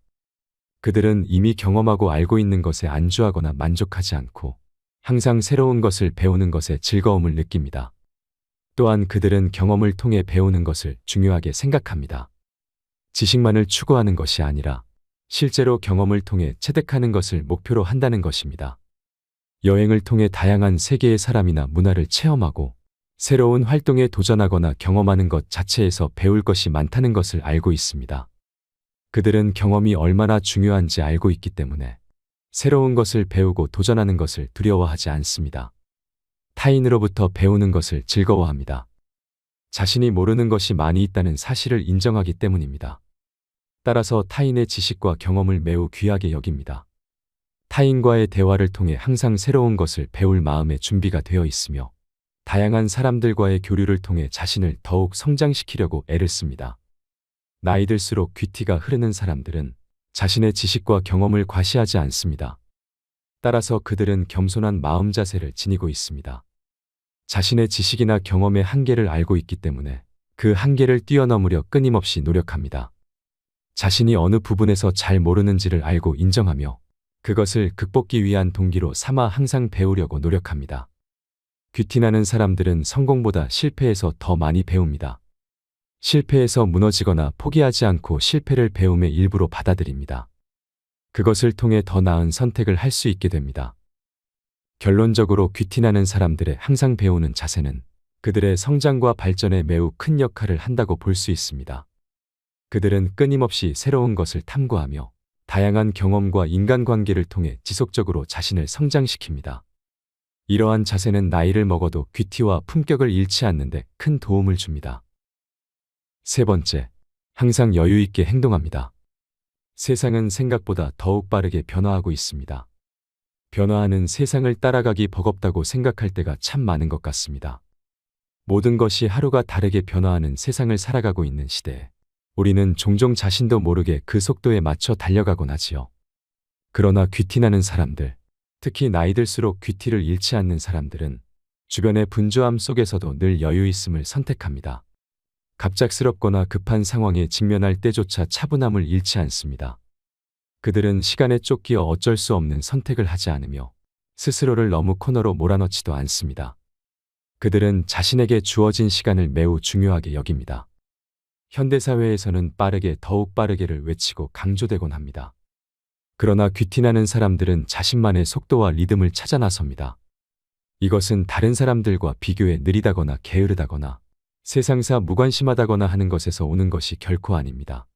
그들은 이미 경험하고 알고 있는 것에 안주하거나 만족하지 않고 항상 새로운 것을 배우는 것에 즐거움을 느낍니다. 또한 그들은 경험을 통해 배우는 것을 중요하게 생각합니다. 지식만을 추구하는 것이 아니라 실제로 경험을 통해 체득하는 것을 목표로 한다는 것입니다. 여행을 통해 다양한 세계의 사람이나 문화를 체험하고 새로운 활동에 도전하거나 경험하는 것 자체에서 배울 것이 많다는 것을 알고 있습니다. 그들은 경험이 얼마나 중요한지 알고 있기 때문에 새로운 것을 배우고 도전하는 것을 두려워하지 않습니다. 타인으로부터 배우는 것을 즐거워합니다. 자신이 모르는 것이 많이 있다는 사실을 인정하기 때문입니다. 따라서 타인의 지식과 경험을 매우 귀하게 여깁니다. 타인과의 대화를 통해 항상 새로운 것을 배울 마음의 준비가 되어 있으며 다양한 사람들과의 교류를 통해 자신을 더욱 성장시키려고 애를 씁니다. 나이 들수록 귀티가 흐르는 사람들은 자신의 지식과 경험을 과시하지 않습니다. 따라서 그들은 겸손한 마음 자세를 지니고 있습니다. 자신의 지식이나 경험의 한계를 알고 있기 때문에 그 한계를 뛰어넘으려 끊임없이 노력합니다. 자신이 어느 부분에서 잘 모르는지를 알고 인정하며 그것을 극복하기 위한 동기로 삼아 항상 배우려고 노력합니다. 귀티나는 사람들은 성공보다 실패에서 더 많이 배웁니다. 실패에서 무너지거나 포기하지 않고 실패를 배움의 일부로 받아들입니다. 그것을 통해 더 나은 선택을 할 수 있게 됩니다. 결론적으로 귀티나는 사람들의 항상 배우는 자세는 그들의 성장과 발전에 매우 큰 역할을 한다고 볼 수 있습니다. 그들은 끊임없이 새로운 것을 탐구하며 다양한 경험과 인간관계를 통해 지속적으로 자신을 성장시킵니다. 이러한 자세는 나이를 먹어도 귀티와 품격을 잃지 않는 데 큰 도움을 줍니다. 세 번째, 항상 여유 있게 행동합니다. 세상은 생각보다 더욱 빠르게 변화하고 있습니다. 변화하는 세상을 따라가기 버겁다고 생각할 때가 참 많은 것 같습니다. 모든 것이 하루가 다르게 변화하는 세상을 살아가고 있는 시대에 우리는 종종 자신도 모르게 그 속도에 맞춰 달려가곤 하지요. 그러나 귀티나는 사람들, 특히 나이 들수록 귀티를 잃지 않는 사람들은 주변의 분주함 속에서도 늘 여유 있음을 선택합니다. 갑작스럽거나 급한 상황에 직면할 때조차 차분함을 잃지 않습니다. 그들은 시간에 쫓기어 어쩔 수 없는 선택을 하지 않으며 스스로를 너무 코너로 몰아넣지도 않습니다. 그들은 자신에게 주어진 시간을 매우 중요하게 여깁니다. 현대사회에서는 빠르게 더욱 빠르게를 외치고 강조되곤 합니다. 그러나 귀티나는 사람들은 자신만의 속도와 리듬을 찾아 나섭니다. 이것은 다른 사람들과 비교해 느리다거나 게으르다거나 세상사 무관심하다거나 하는 것에서 오는 것이 결코 아닙니다.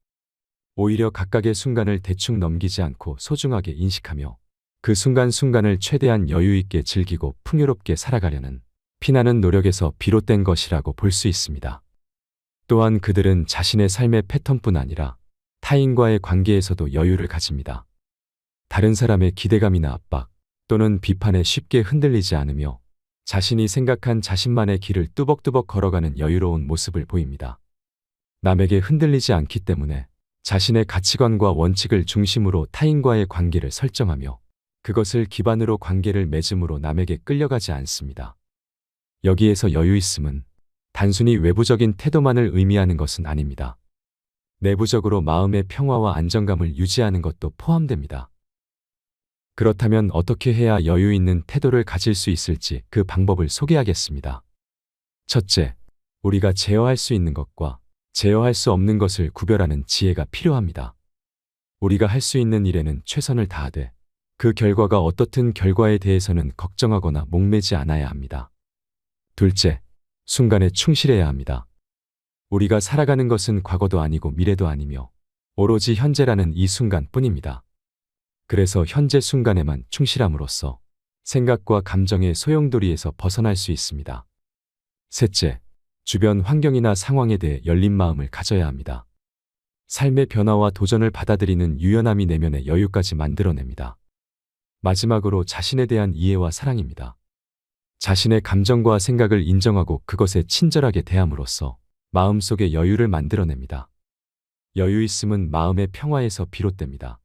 오히려 각각의 순간을 대충 넘기지 않고 소중하게 인식하며 그 순간순간을 최대한 여유 있게 즐기고 풍요롭게 살아가려는 피나는 노력에서 비롯된 것이라고 볼 수 있습니다. 또한 그들은 자신의 삶의 패턴뿐 아니라 타인과의 관계에서도 여유를 가집니다. 다른 사람의 기대감이나 압박 또는 비판에 쉽게 흔들리지 않으며 자신이 생각한 자신만의 길을 뚜벅뚜벅 걸어가는 여유로운 모습을 보입니다. 남에게 흔들리지 않기 때문에 자신의 가치관과 원칙을 중심으로 타인과의 관계를 설정하며 그것을 기반으로 관계를 맺음으로 남에게 끌려가지 않습니다. 여기에서 여유 있음은 단순히 외부적인 태도만을 의미하는 것은 아닙니다. 내부적으로 마음의 평화와 안정감을 유지하는 것도 포함됩니다. 그렇다면 어떻게 해야 여유 있는 태도를 가질 수 있을지 그 방법을 소개하겠습니다. 첫째, 우리가 제어할 수 있는 것과 제어할 수 없는 것을 구별하는 지혜가 필요합니다. 우리가 할 수 있는 일에는 최선을 다하되 그 결과가 어떻든 결과에 대해서는 걱정하거나 목매지 않아야 합니다. 둘째, 순간에 충실해야 합니다. 우리가 살아가는 것은 과거도 아니고 미래도 아니며 오로지 현재라는 이 순간뿐입니다. 그래서 현재 순간에만 충실함으로써 생각과 감정의 소용돌이에서 벗어날 수 있습니다. 셋째, 주변 환경이나 상황에 대해 열린 마음을 가져야 합니다. 삶의 변화와 도전을 받아들이는 유연함이 내면의 여유까지 만들어냅니다. 마지막으로 자신에 대한 이해와 사랑입니다. 자신의 감정과 생각을 인정하고 그것에 친절하게 대함으로써 마음속에 여유를 만들어냅니다. 여유 있음은 마음의 평화에서 비롯됩니다.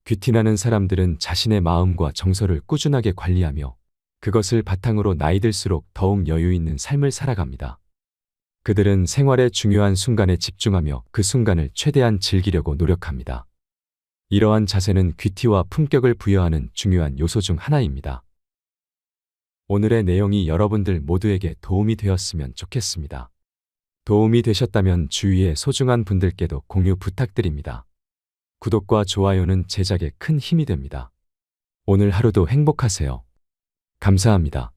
귀티나는 사람들은 자신의 마음과 정서를 꾸준하게 관리하며 그것을 바탕으로 나이 들수록 더욱 여유 있는 삶을 살아갑니다. 그들은 생활의 중요한 순간에 집중하며 그 순간을 최대한 즐기려고 노력합니다. 이러한 자세는 귀티와 품격을 부여하는 중요한 요소 중 하나입니다. 오늘의 내용이 여러분들 모두에게 도움이 되었으면 좋겠습니다. 도움이 되셨다면 주위의 소중한 분들께도 공유 부탁드립니다. 구독과 좋아요는 제작에 큰 힘이 됩니다. 오늘 하루도 행복하세요. 감사합니다.